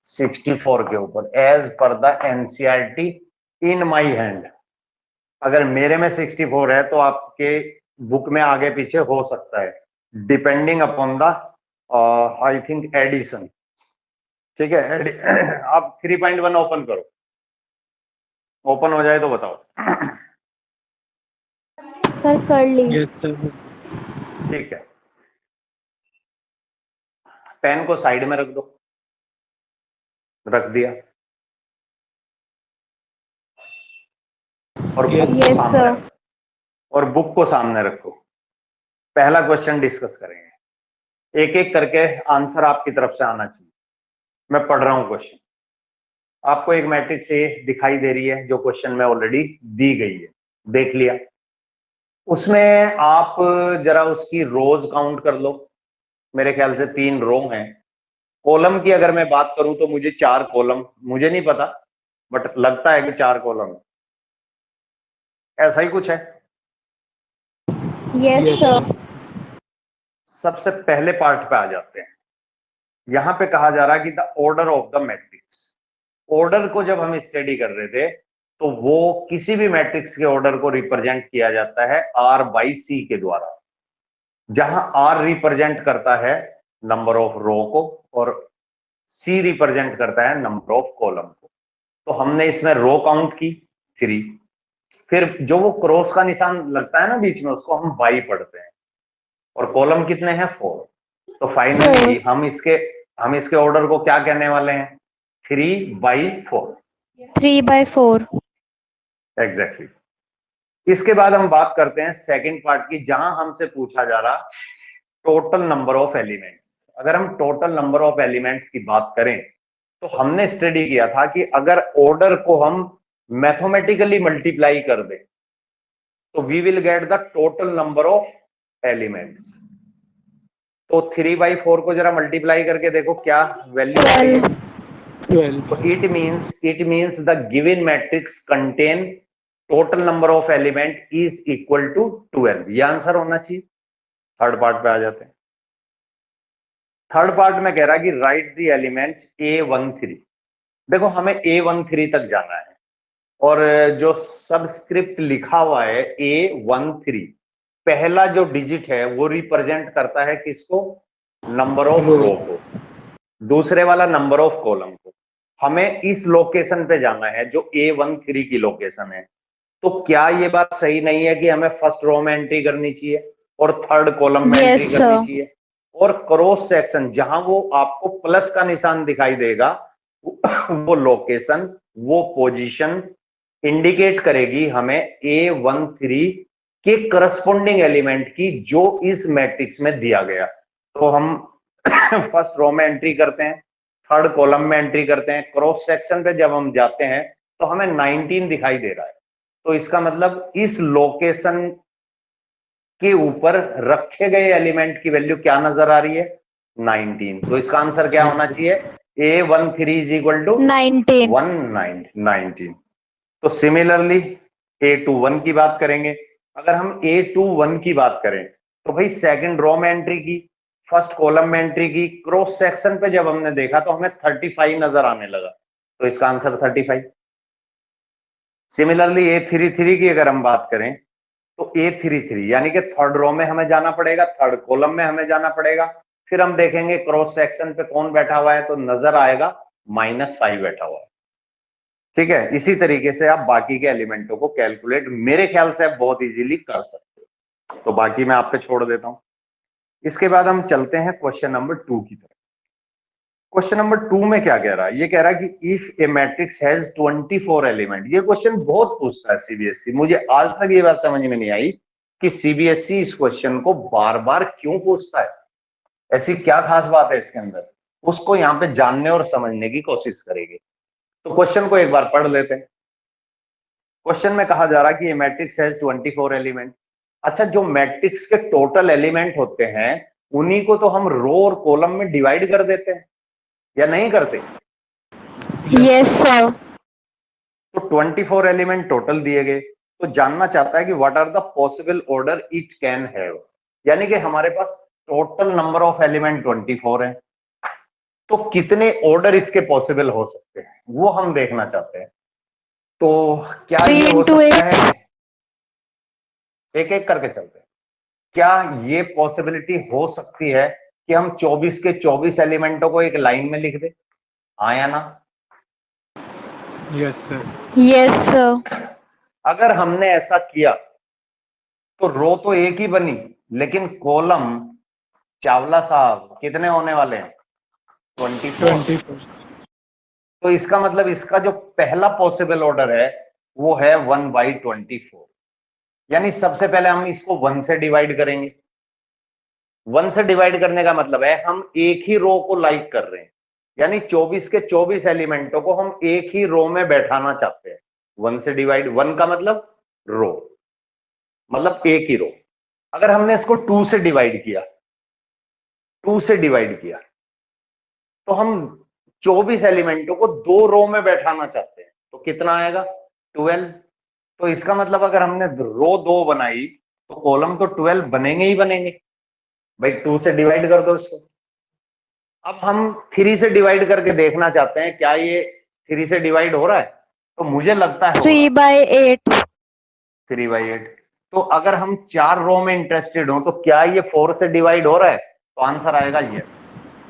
64 के ऊपर as per the NCERT in my hand. अगर मेरे में 64 है तो आपके बुक में आगे पीछे हो सकता है, depending upon the I think addition. ठीक है, आप 3.1 ओपन करो, ओपन हो जाए तो बताओ। सर कर ली। Yes, sir. ठीक है, पेन को साइड में रख दो, रख दिया, और बुक Yes, को Yes, सामने sir. रखो, और बुक को सामने रखो। पहला क्वेश्चन डिस्कस करेंगे, एक एक करके आंसर आपकी तरफ से आना चाहिए। मैं पढ़ रहा हूं क्वेश्चन, आपको एक मैट्रिक्स ए दिखाई दे रही है जो क्वेश्चन में ऑलरेडी दी गई है, देख लिया। उसमें आप जरा उसकी रोज काउंट कर लो, मेरे ख्याल से 3 रो हैं। कॉलम की अगर मैं बात करूं तो मुझे 4 कॉलम, मुझे नहीं पता बट लगता है कि 4 कॉलम है, ऐसा ही कुछ है। Yes, Yes, sir. sir. सबसे पहले पार्ट पे आ जाते हैं। यहां पे कहा जा रहा है कि the order of the matrix. Order को जब हम स्टडी कर रहे थे तो वो किसी भी मैट्रिक्स के ऑर्डर को रिप्रेजेंट किया जाता है R बाई सी के द्वारा, जहां R रिप्रेजेंट करता है नंबर ऑफ रो को और C रिप्रेजेंट करता है नंबर ऑफ कॉलम को। तो हमने इसमें रो काउंट की 3, फिर जो वो क्रॉस का निशान लगता है ना बीच में उसको हम बाई पढ़ते हैं, और कॉलम कितने हैं 4। तो फाइनली हम इसके ऑर्डर को क्या कहने वाले हैं, 3/4। 3/4. एग्जैक्टली। इसके बाद हम बात करते हैं सेकंड पार्ट की, जहां हमसे पूछा जा रहा टोटल नंबर ऑफ एलिमेंट्स। अगर हम टोटल नंबर ऑफ एलिमेंट्स की बात करें तो हमने स्टडी किया था कि अगर ऑर्डर को हम मैथमेटिकली मल्टीप्लाई कर दें तो we will get the total number of elements. तो 3/4 को जरा मल्टीप्लाई करके देखो क्या वैल्यू आ रही है। 12. तो it means the given matrix contain total number of element is equal to 12। ये आंसर होना चाहिए। थर्ड पार्ट पे आ जाते हैं। थर्ड पार्ट में कह रहा है कि राइट द एलिमेंट A13। देखो हमें A13 तक जाना है और जो सबस्क्रिप्ट लिखा हुआ है A13, पहला जो डिजिट है वो रिप्रेजेंट करता है किसको? Number of Row. रो को। दूसरे वाला नंबर ऑफ कॉलम को। हमें इस लोकेशन पे जाना है जो A13 की लोकेशन है। तो क्या ये बात सही नहीं है कि हमें फर्स्ट रो में एंट्री करनी चाहिए और थर्ड कॉलम में Yes, एंट्री करनी sir. चाहिए? और क्रॉस सेक्शन जहां वो आपको प्लस का निशान दिखाई देगा, वो लोकेशन, वो पोजीशन इंडिकेट करेगी हमें A13 के करस्पॉन्डिंग एलिमेंट की जो इस मैट्रिक्स में दिया गया। तो हम फर्स्ट रो में एंट्री करते हैं, थर्ड कॉलम में एंट्री करते हैं, क्रॉस सेक्शन पे जब हम जाते हैं तो हमें 19 दिखाई दे रहा है। तो इसका मतलब इस लोकेशन के ऊपर रखे गए एलिमेंट की वैल्यू क्या नजर आ रही है? 19। तो इसका आंसर क्या होना चाहिए? A13 is equal to 19. 19। तो सिमिलरली A21 की बात करेंगे। अगर हम A21 की बात करें तो भाई सेकंड रो में एंट्री की, फर्स्ट कॉलम में एंट्री की, क्रॉस सेक्शन पे जब हमने देखा तो हमें 35 नजर आने लगा। तो इसका आंसर 35। सिमिलरली A33 की अगर हम बात करें तो A33 यानी कि थर्ड रो में हमें जाना पड़ेगा, थर्ड कॉलम में हमें जाना पड़ेगा। फिर हम देखेंगे क्रॉस सेक्शन पे कौन बैठा हुआ है तो नजर आएगा -5 बैठा हुआ है। ठीक है, इसी तरीके से आप बाकी के एलिमेंटों को कैलकुलेट मेरे ख्याल से आप बहुत इजीली कर सकते हो। तो बाकी मैं आप पे छोड़ देता हूं। इसके बाद हम चलते हैं क्वेश्चन नंबर 2 की तरफ। क्वेश्चन नंबर 2 में क्या कह रहा है? ये कह रहा है कि if A matrix has 24 element. ये क्वेश्चन बहुत पूछता है सीबीएसई। मुझे आज तक ये बात समझ में नहीं आई कि सीबीएसई इस क्वेश्चन को बार बार क्यों पूछता है। ऐसी क्या खास बात है इसके अंदर, उसको यहाँ पे जानने और समझने की कोशिश करेंगे। तो क्वेश्चन को एक बार पढ़ लेते हैं। क्वेश्चन में कहा जा रहा है कि ये मैट्रिक्स हैज 24 एलिमेंट। अच्छा, जो मैट्रिक्स के टोटल एलिमेंट होते हैं उन्हीं को तो हम रो और कॉलम में डिवाइड कर देते हैं या नहीं करते? Yes, sir. तो 24 एलिमेंट टोटल दिए गए। तो जानना चाहता है कि what are the possible order it can have. यानी कि हमारे पास टोटल नंबर ऑफ एलिमेंट 24 है, तो कितने ऑर्डर इसके पॉसिबल हो सकते हैं वो हम देखना चाहते हैं। तो क्या 3 ये हो into सकता 8. है? एक एक करके चलते हैं। क्या ये पॉसिबिलिटी हो सकती है कि हम 24 के 24 एलिमेंटों को एक लाइन में लिख दे? हाँ या ना? Yes, sir. Yes, sir. अगर हमने ऐसा किया तो रो तो एक ही बनी, लेकिन कॉलम चावला साहब कितने होने वाले हैं? 24। 24. तो इसका मतलब इसका जो पहला पॉसिबल ऑर्डर है वो है 1/24। यानी सबसे पहले हम इसको 1 से डिवाइड करेंगे। 1 से डिवाइड करने का मतलब है हम एक ही रो को लाइक कर रहे हैं, यानी 24 के 24 एलिमेंटों को हम एक ही रो में बैठाना चाहते हैं। 1 से डिवाइड, 1 का मतलब रो, मतलब एक ही रो। अगर हमने इसको 2 से डिवाइड किया, 2 से डिवाइड किया तो हम 24 एलिमेंटों को दो रो में बैठाना चाहते हैं। तो कितना आएगा? 12। तो इसका मतलब अगर हमने रो 2 बनाई तो कॉलम तो 12 बनेंगे ही बनेंगे। भाई 2 से डिवाइड कर दो इसको। अब हम 3 से डिवाइड करके देखना चाहते हैं क्या ये 3 से डिवाइड हो रहा है? तो मुझे लगता है हो रहा 3 है। by 8. 3/8। तो अगर हम 4 रो में इंटरेस्टेड हो तो क्या ये 4 से डिवाइड हो रहा है? तो आंसर आएगा ये।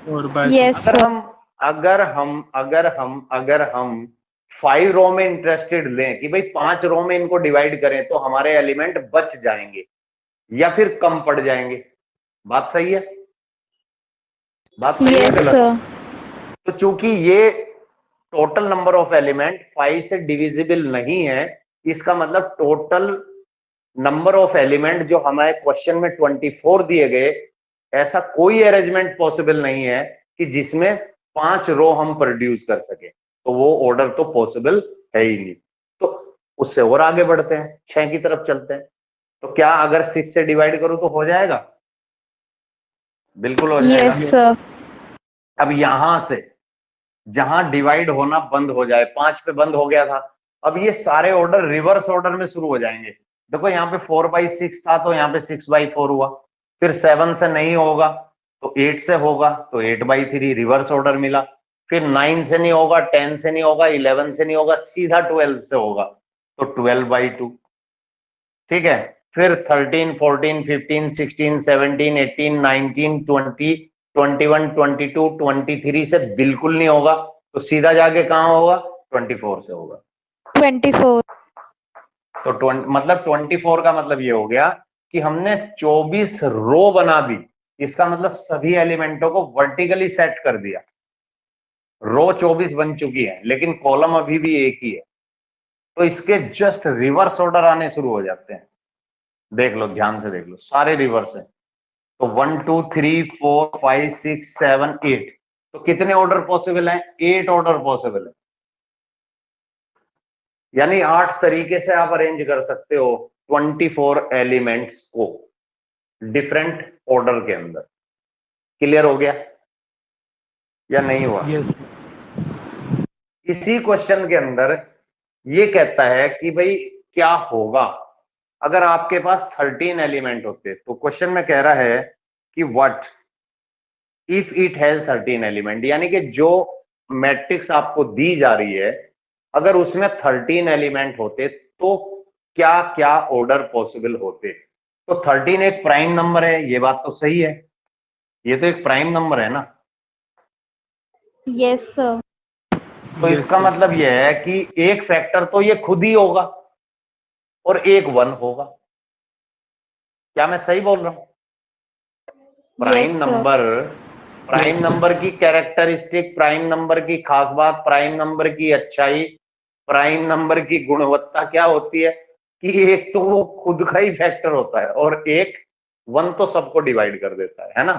4 by Yes, 6. अगर sir. हम अगर हम 5 रो में इंटरेस्टेड लें कि भाई 5 रो में इनको डिवाइड करें तो हमारे एलिमेंट बच जाएंगे या फिर कम पड़ जाएंगे। बात सही है? बात सही है Yes, गलत? sir. तो चूंकि ये टोटल नंबर ऑफ एलिमेंट 5 से डिविजिबल नहीं है, इसका मतलब टोटल नंबर ऑफ एलिमेंट जो हमारे क्वेश्चन में 24 दिए गए, ऐसा कोई अरेंजमेंट पॉसिबल नहीं है कि जिसमें 5 रो हम प्रोड्यूस कर सके। तो वो ऑर्डर तो पॉसिबल है ही नहीं। तो उससे और आगे बढ़ते हैं, 6 की तरफ चलते हैं। तो क्या अगर 6 से डिवाइड करूं तो हो जाएगा? बिल्कुल हो जाएगा। Yes, sir. अब यहां से जहां डिवाइड होना बंद हो जाए, 5 पे बंद हो गया था, अब ये सारे ऑर्डर रिवर्स ऑर्डर में शुरू हो जाएंगे। देखो यहाँ पे 4/6 था तो यहाँ पे 6/4 हुआ, फिर 7 से नहीं होगा तो 8 से होगा तो 8/3 रिवर्स ऑर्डर मिला, फिर 9 से नहीं होगा, 10 से नहीं होगा, 11 से नहीं होगा, सीधा 12 से होगा तो 12/2। ठीक है, फिर 13, 14, 15, 16, 17, 18, 19, 20, 21, 22, 23 से बिल्कुल नहीं होगा तो सीधा जाके कहाँ होगा, 24 से होगा। 24. तो मतलब 24 का मतलब ये हो गया कि हमने 24 रो बना दी। इसका मतलब सभी एलिमेंटों को वर्टिकली सेट कर दिया। रो 24 बन चुकी है लेकिन कॉलम अभी भी एक ही है, तो इसके जस्ट रिवर्स ऑर्डर आने शुरू हो जाते हैं। देख लो, ध्यान से देख लो, सारे रिवर्स है। तो 1 2 3 4 5 6 7 8, तो कितने ऑर्डर पॉसिबल हैं, 8 ऑर्डर पॉसिबल है। यानी 8 तरीके से आप अरेंज कर सकते हो 24 एलिमेंट्स को डिफरेंट ऑर्डर के अंदर। क्लियर हो गया या नहीं हुआ? Yes. इसी क्वेश्चन के अंदर ये कहता है कि भाई क्या होगा अगर आपके पास 13 एलिमेंट होते। तो क्वेश्चन में कह रहा है कि what if it has 13 element, यानी कि जो मैट्रिक्स आपको दी जा रही है अगर उसमें 13 एलिमेंट होते तो क्या क्या ऑर्डर पॉसिबल होते। तो 13 एक प्राइम नंबर है, ये बात तो सही है, ये तो एक प्राइम नंबर है ना। Yes, sir. तो Yes, इसका sir. मतलब यह है कि एक फैक्टर तो ये खुद ही होगा और एक 1 होगा। क्या मैं सही बोल रहा हूं? Prime Yes, sir. Number, prime Yes, sir. Number की कैरेक्टरिस्टिक, प्राइम नंबर की खास बात, प्राइम नंबर की अच्छाई, प्राइम नंबर की गुणवत्ता क्या होती है कि एक तो वो खुद का ही फैक्टर होता है और एक 1 तो सबको डिवाइड कर देता है ना।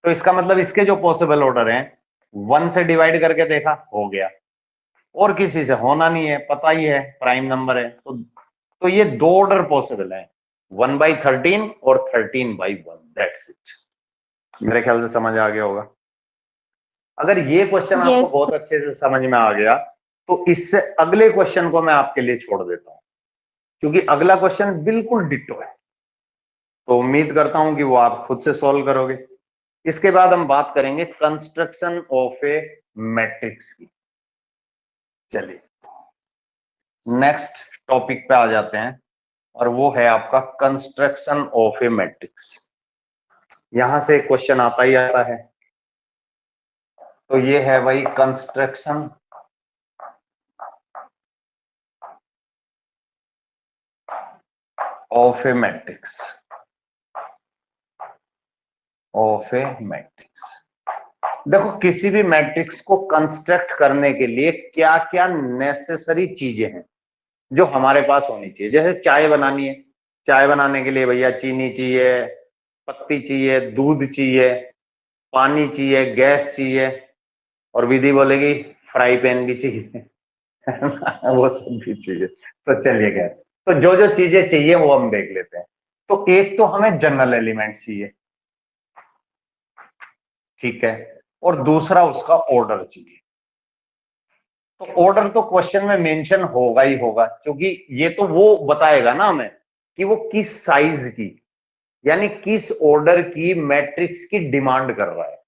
तो इसका मतलब इसके जो पॉसिबल ऑर्डर हैं 1 से डिवाइड करके देखा, हो गया, और किसी से होना नहीं है, पता ही है प्राइम नंबर है। तो ये 2 ऑर्डर पॉसिबल है, 1/13 और 13/1। That's it. मेरे ख्याल से समझ आ गया होगा। अगर ये क्वेश्चन आपको Yes, बहुत अच्छे से समझ में आ गया तो इससे अगले क्वेश्चन को मैं आपके लिए छोड़ देता हूं, क्योंकि अगला क्वेश्चन बिल्कुल डिट्टो है। तो उम्मीद करता हूं कि वो आप खुद से सॉल्व करोगे। इसके बाद हम बात करेंगे कंस्ट्रक्शन ऑफ ए मैट्रिक्स की। चलिए नेक्स्ट टॉपिक पे आ जाते हैं और वो है आपका कंस्ट्रक्शन ऑफ ए मैट्रिक्स। यहां से क्वेश्चन आता ही आता है, तो ये है भाई construction of a matrix. Of a matrix, देखो किसी भी मैट्रिक्स को कंस्ट्रक्ट करने के लिए क्या क्या नेसेसरी चीजें हैं जो हमारे पास होनी चाहिए। जैसे चाय बनानी है, चाय बनाने के लिए भैया चीनी चाहिए, पत्ती चाहिए, दूध चाहिए, पानी चाहिए, गैस चाहिए, और विधि बोलेगी फ्राई पैन भी चाहिए वो सब भी चाहिए। तो चलिए गैस, तो जो जो चीजें चाहिए वो हम देख लेते हैं। तो एक तो हमें जनरल एलिमेंट चाहिए, ठीक है, और दूसरा उसका ऑर्डर चाहिए। तो ऑर्डर तो क्वेश्चन में मेंशन होगा ही होगा, क्योंकि ये तो वो बताएगा ना हमें कि वो किस साइज की, यानी किस ऑर्डर की मैट्रिक्स की डिमांड कर रहा है,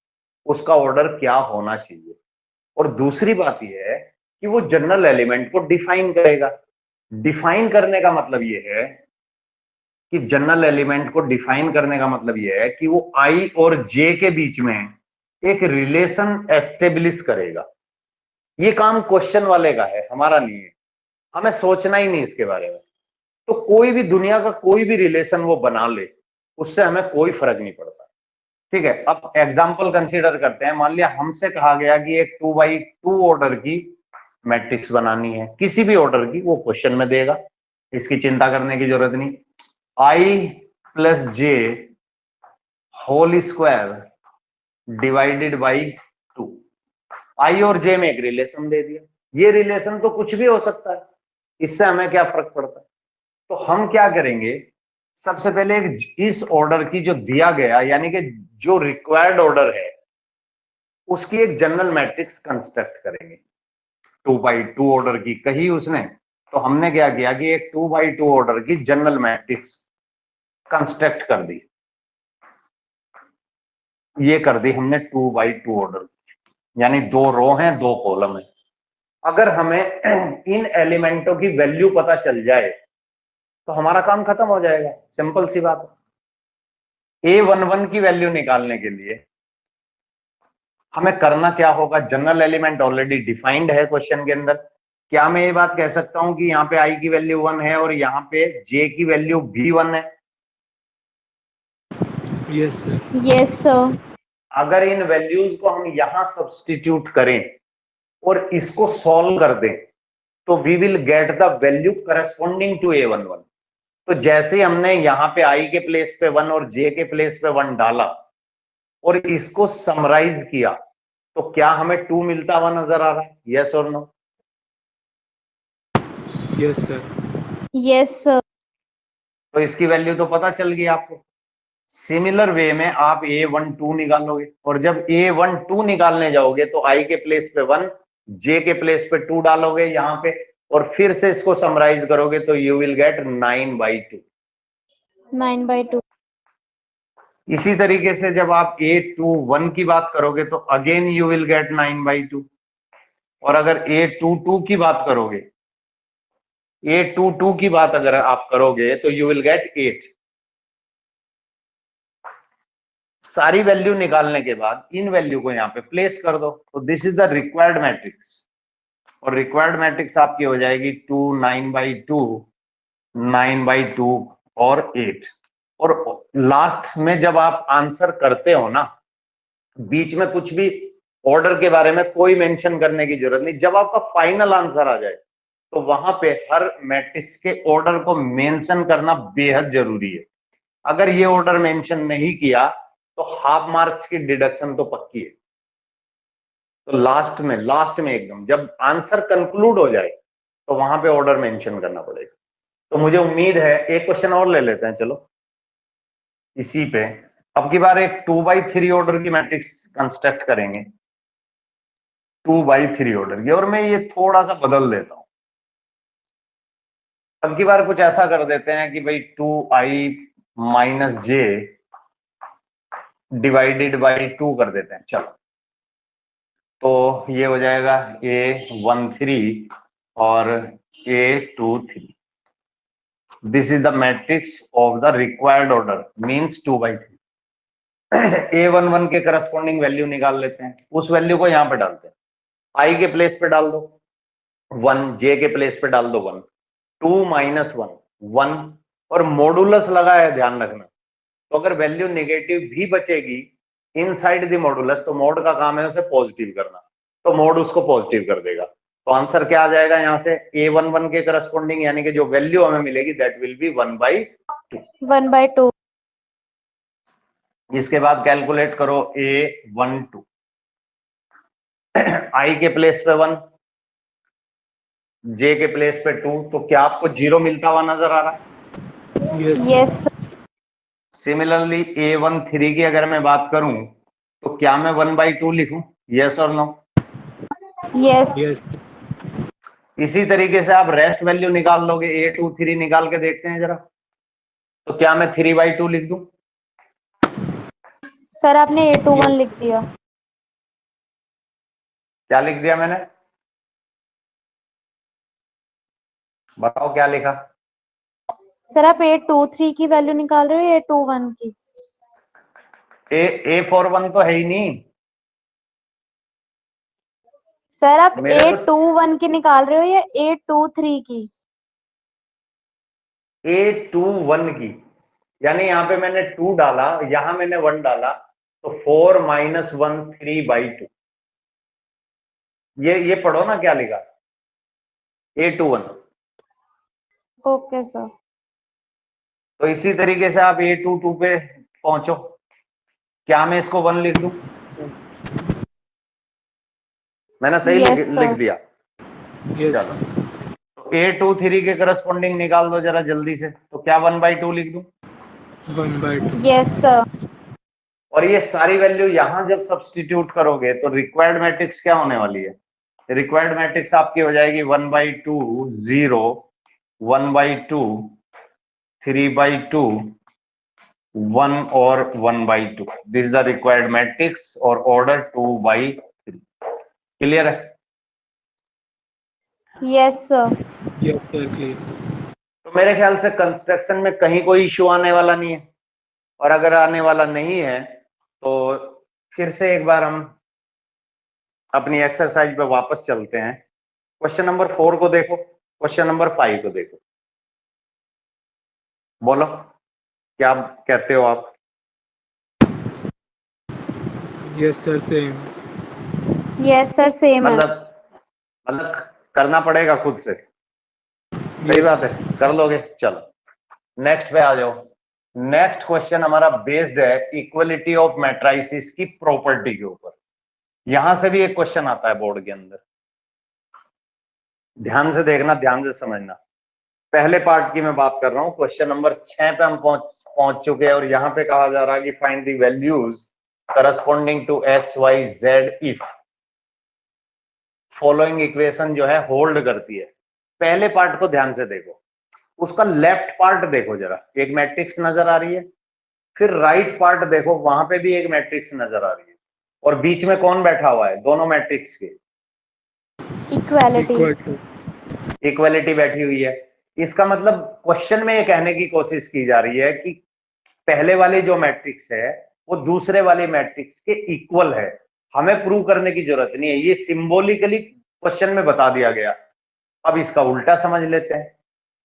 उसका ऑर्डर क्या होना चाहिए। और दूसरी बात यह है कि वो जनरल एलिमेंट को डिफाइन करेगा। डिफाइन करने का मतलब यह है कि जनरल एलिमेंट को डिफाइन करने का मतलब यह है कि वो आई और जे के बीच में एक रिलेशन एस्टेब्लिश करेगा। ये काम क्वेश्चन वाले का है, हमारा नहीं है, हमें सोचना ही नहीं इसके बारे में। तो कोई भी दुनिया का कोई भी रिलेशन वो बना ले, उससे हमें कोई फर्क नहीं पड़ता। ठीक है, अब एग्जाम्पल कंसीडर करते हैं। मान लिया हमसे कहा गया कि एक 2/2 ऑर्डर की मैट्रिक्स बनानी है, किसी भी ऑर्डर की, वो क्वेश्चन में देगा, इसकी चिंता करने की जरूरत नहीं। I+J whole square divided by 2। I और जे में एक रिलेशन दे दिया, ये रिलेशन तो कुछ भी हो सकता है, इससे हमें क्या फर्क पड़ता है। तो हम क्या करेंगे, सबसे पहले एक इस ऑर्डर की जो दिया गया, यानी कि जो रिक्वायर्ड ऑर्डर है उसकी एक जनरल मैट्रिक्स कंस्ट्रक्ट करेंगे। 2x2 ऑर्डर की कही उसने, तो हमने क्या किया कि एक 2x2 ऑर्डर की जनरल मैट्रिक्स कंस्ट्रक्ट कर दी। ये कर दी हमने 2x2 ऑर्डर, यानी 2 रो हैं 2 कॉलम है। अगर हमें इन एलिमेंटों की वैल्यू पता चल जाए तो हमारा काम खत्म हो जाएगा। सिंपल सी बात है। A11 की वैल्यू निकालने के लिए हमें करना क्या होगा? जनरल एलिमेंट ऑलरेडी डिफाइंड है क्वेश्चन के अंदर। क्या मैं ये बात कह सकता हूं कि यहाँ पे I की वैल्यू 1 है और यहाँ पे J की वैल्यू भी 1 है? Yes, sir. Yes, sir. अगर इन वैल्यूज को हम यहां सब्स्टिट्यूट करें और इसको सॉल्व कर दें तो we will get the value corresponding to A11। तो जैसे हमने यहाँ पे I के प्लेस पे 1 और J के प्लेस पे 1 डाला और इसको समराइज किया तो क्या हमें 2 मिलता हुआ नजर आ रहा है? यस और no? Yes, sir. Yes, sir. तो इसकी वैल्यू तो पता चल गई आपको। सिमिलर वे में आप A12 निकालोगे और जब A12 निकालने जाओगे तो I के प्लेस पे 1, J के प्लेस पे 2 डालोगे यहाँ पे और फिर से इसको समराइज करोगे तो यू विल गेट 9/2। 9/2. इसी तरीके से जब आप A21 की बात करोगे तो अगेन यू विल गेट 9/2। और अगर A22 की बात करोगे, A22 की बात अगर आप करोगे तो यू विल गेट 8। सारी वैल्यू निकालने के बाद इन वैल्यू को यहाँ पे प्लेस कर दो। तो this is the required matrix और रिक्वायर्ड मैट्रिक्स आपकी हो जाएगी 2, 9/2, 9/2 और 8। और लास्ट में जब आप आंसर करते हो ना, बीच में कुछ भी ऑर्डर के बारे में कोई मेंशन करने की जरूरत नहीं। जब आपका फाइनल आंसर आ जाए तो वहां पे हर मैट्रिक्स के ऑर्डर को मेंशन करना बेहद जरूरी है। अगर ये ऑर्डर मेंशन नहीं किया तो हाफ मार्क्स की डिडक्शन तो पक्की है। तो लास्ट में एकदम जब आंसर कंक्लूड हो जाए तो वहां पे ऑर्डर मेंशन करना पड़ेगा। तो मुझे उम्मीद है एक क्वेश्चन और ले लेते हैं, चलो इसी पे। अब की बार एक 2x3 ऑर्डर की मैट्रिक्स कंस्ट्रक्ट करेंगे, 2x3 ऑर्डर की, और मैं ये थोड़ा सा बदल देता हूं। अब की बार कुछ ऐसा कर देते हैं कि भाई 2i - j डिवाइडेड बाई 2 कर देते हैं। चलो, तो ये हो जाएगा A13 और A23। This is the matrix of the required order means 2x3। A11 के करस्पॉन्डिंग वैल्यू निकाल लेते हैं, उस वैल्यू को यहाँ पे डालते हैं। I के प्लेस पे डाल दो 1, J के प्लेस पे डाल दो 1, 2 - 1 1 और मॉडुलस लगा है, ध्यान रखना। तो अगर वैल्यू नेगेटिव भी बचेगी इनसाइड द मॉडुलस तो मोड का काम है उसे पॉजिटिव करना, तो मोड उसको पॉजिटिव कर देगा। तो आंसर क्या आ जाएगा यहाँ से? A11 के करस्पॉन्डिंग यानी कि जो वैल्यू हमें मिलेगी दैट विल बी 1/2। 1/2. इसके बाद कैलकुलेट करो A12। I के प्लेस पे 1, J के प्लेस पे 2, तो क्या आपको 0 मिलता हुआ नजर आ रहा है? Yes, sir. Yes, sir. Similarly A13 की अगर मैं बात करूं तो क्या मैं 1/2 लिखूं? यस और नो? Yes. Yes, इसी तरीके से आप रेस्ट वैल्यू निकाल लोगे। A23 निकाल के देखते हैं जरा, तो क्या मैं 3/2 लिख दूं? सर आपने A21 लिख दिया। क्या लिख दिया मैंने? बताओ क्या लिखा? सर आप A23 की वैल्यू निकाल रहे हो या A21 की? A41 तो है ही नहीं। सर आप मेरे को A21 की निकाल रहे हो या A23 की? A21 की, यानी यहाँ पे मैंने 2 डाला, यहां मैंने 1 डाला, तो 4 - 1 3/2। ये पढ़ो ना क्या लिखा, A21। Okay sir. तो इसी तरीके से आप A22 पे पहुंचो। क्या मैं इसको 1 लिख दूं? मैंने सही Yes, लिख sir. दिया। yes, चलो, तो A23 के करस्पॉन्डिंग निकाल दो जरा जल्दी से। तो क्या 1/2 लिख दूं? 1/2. Yes, sir. और ये सारी वैल्यू यहां जब सब्स्टिट्यूट करोगे तो रिक्वायर्ड मैट्रिक्स क्या होने वाली है? रिक्वायर्ड मैट्रिक्स आपकी हो जाएगी 1/2 0 1/2 3/2 1 और 1/2. This is the required matrix और ऑर्डर 2/3. क्लियर है? Yes, sir. Yes, sir. Clear. तो मेरे ख्याल से कंस्ट्रक्शन में कहीं कोई इश्यू आने वाला नहीं है, और अगर आने वाला नहीं है तो फिर से एक बार हम अपनी एक्सरसाइज पे वापस चलते हैं. क्वेश्चन नंबर 4 को देखो, क्वेश्चन नंबर 5 को देखो. बोलो क्या कहते हो आप? Yes, sir. Same. Yes, sir. Same है. मतलब करना पड़ेगा खुद से. सही Yes. बात है, कर लोगे. चलो नेक्स्ट पे आ जाओ. नेक्स्ट क्वेश्चन हमारा बेस्ड है इक्वलिटी ऑफ मैट्राइसिस की प्रॉपर्टी के ऊपर. यहां से भी एक क्वेश्चन आता है बोर्ड के अंदर. ध्यान से देखना, ध्यान से समझना. पहले पार्ट की मैं बात कर रहा हूं. क्वेश्चन नंबर 6 पे हम पहुंच चुके हैं और यहां पे कहा जा रहा है कि find the values corresponding to X Y Z if following equation जो है होल्ड करती है. पहले पार्ट को ध्यान से देखो, उसका लेफ्ट पार्ट देखो जरा. एक मैट्रिक्स नजर आ रही है, फिर राइट पार्ट देखो, वहां पे भी एक मैट्रिक्स नजर आ रही है, और बीच में कौन बैठा हुआ है दोनों मैट्रिक्स के? Equality. Equal to. इक्वालिटी बैठी हुई है. इसका मतलब क्वेश्चन में ये कहने की कोशिश की जा रही है कि पहले वाली जो मैट्रिक्स है वो दूसरे वाले मैट्रिक्स के इक्वल है. हमें प्रूव करने की जरूरत नहीं है, ये सिंबॉलिकली क्वेश्चन में बता दिया गया. अब इसका उल्टा समझ लेते हैं.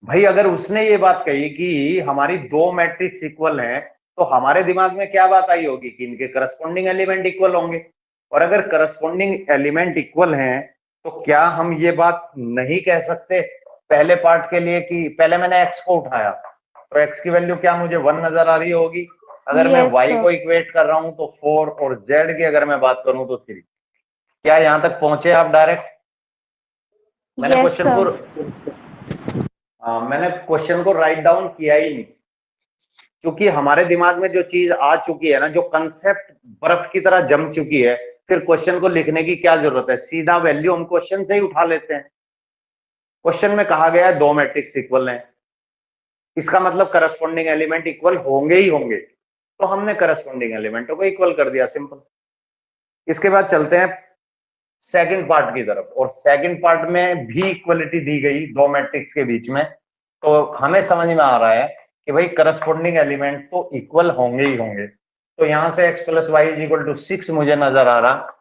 भाई अगर उसने ये बात कही कि हमारी दो मैट्रिक्स इक्वल हैं, तो हमारे दिमाग में क्या बात आई होगी कि इनके करस्पॉन्डिंग एलिमेंट इक्वल होंगे. और अगर करस्पॉन्डिंग एलिमेंट इक्वल हैं तो क्या हम ये बात नहीं कह सकते पहले पार्ट के लिए कि पहले मैंने एक्स को उठाया तो एक्स की वैल्यू क्या मुझे 1 नजर आ रही होगी. अगर मैं Yes, वाई sir. को इक्वेट कर रहा हूं तो 4, और जेड की अगर मैं बात करूं तो 3. क्या यहां तक पहुंचे आप डायरेक्ट? मैंने Yes, क्वेश्चन को sir. मैंने क्वेश्चन को राइट डाउन किया ही नहीं, क्योंकि हमारे दिमाग में जो चीज आ चुकी है ना, जो कंसेप्ट बर्फ की तरह जम चुकी है, फिर क्वेश्चन को लिखने की क्या जरूरत है. सीधा वैल्यू हम क्वेश्चन से ही उठा लेते हैं. क्वेश्चन में कहा गया है दो मैट्रिक्स इक्वल हैं, इसका मतलब करस्पॉन्डिंग एलिमेंट इक्वल होंगे ही होंगे, तो हमने करस्पॉन्डिंग एलिमेंटों को इक्वल कर दिया. सिंपल. इसके बाद चलते हैं सेकंड पार्ट की तरफ, और सेकंड पार्ट में भी इक्वलिटी दी गई दो मैट्रिक्स के बीच में. तो हमें समझ में आ रहा है कि भाई करस्पॉन्डिंग एलिमेंट तो इक्वल होंगे ही होंगे. तो यहां से x + y = 6 मुझे नजर आ रहा.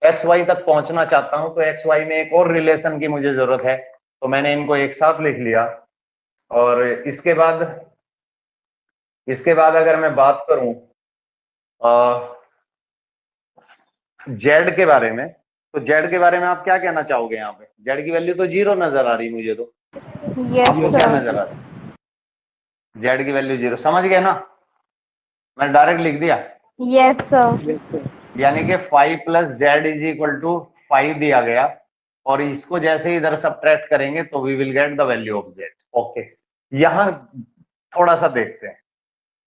एक्स वाई तक पहुंचना चाहता हूं तो एक्स वाई में एक और रिलेशन की मुझे जरूरत है, तो मैंने इनको एक साथ लिख लिया. और इसके बाद अगर मैं बात करूं जेड के बारे में, तो जेड के बारे में आप क्या कहना चाहोगे? यहाँ पे जेड की वैल्यू तो 0 नजर आ रही मुझे. तो Yes, आपको क्या sir. नजर आ रहा है? जेड की वैल्यू 0. समझ गए ना? मैं डायरेक्ट लिख दिया. Yes, sir. Yes, sir. यानी कि 5 + z = 5 दिया गया, और इसको जैसे ही इधर सब्ट्रैक्ट करेंगे तो we will get the value of Z. Okay. यहां थोड़ा सा देखते हैं.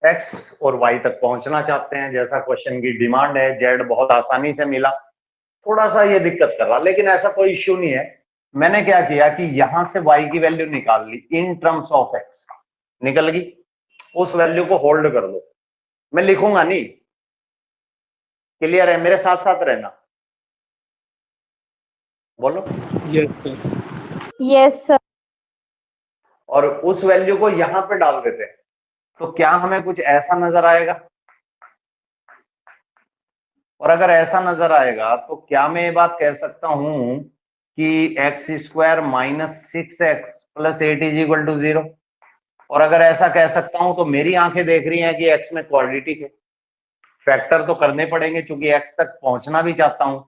एक्स और वाई तक पहुंचना चाहते हैं, जैसा क्वेश्चन की डिमांड है. जेड बहुत आसानी से मिला, थोड़ा सा ये दिक्कत कर रहा, लेकिन ऐसा कोई इश्यू नहीं है. मैंने क्या किया कि यहां से वाई की वैल्यू निकाल ली इन टर्म्स ऑफ एक्स. निकल गई. उस वैल्यू को होल्ड कर लो, मैं लिखूंगा नहीं. क्लियर है? मेरे साथ साथ रहना. बोलो. Yes, sir. Yes, sir. और उस वैल्यू को यहां पे डाल देते हैं, तो क्या हमें कुछ ऐसा नजर आएगा? और अगर ऐसा नजर आएगा तो क्या मैं ये बात कह सकता हूं कि x² - 6x + 8 = 0? और अगर ऐसा कह सकता हूं तो मेरी आंखें देख रही हैं कि x में क्वाड्रेटिक है. फैक्टर तो करने पड़ेंगे क्योंकि x तक पहुंचना भी चाहता हूं.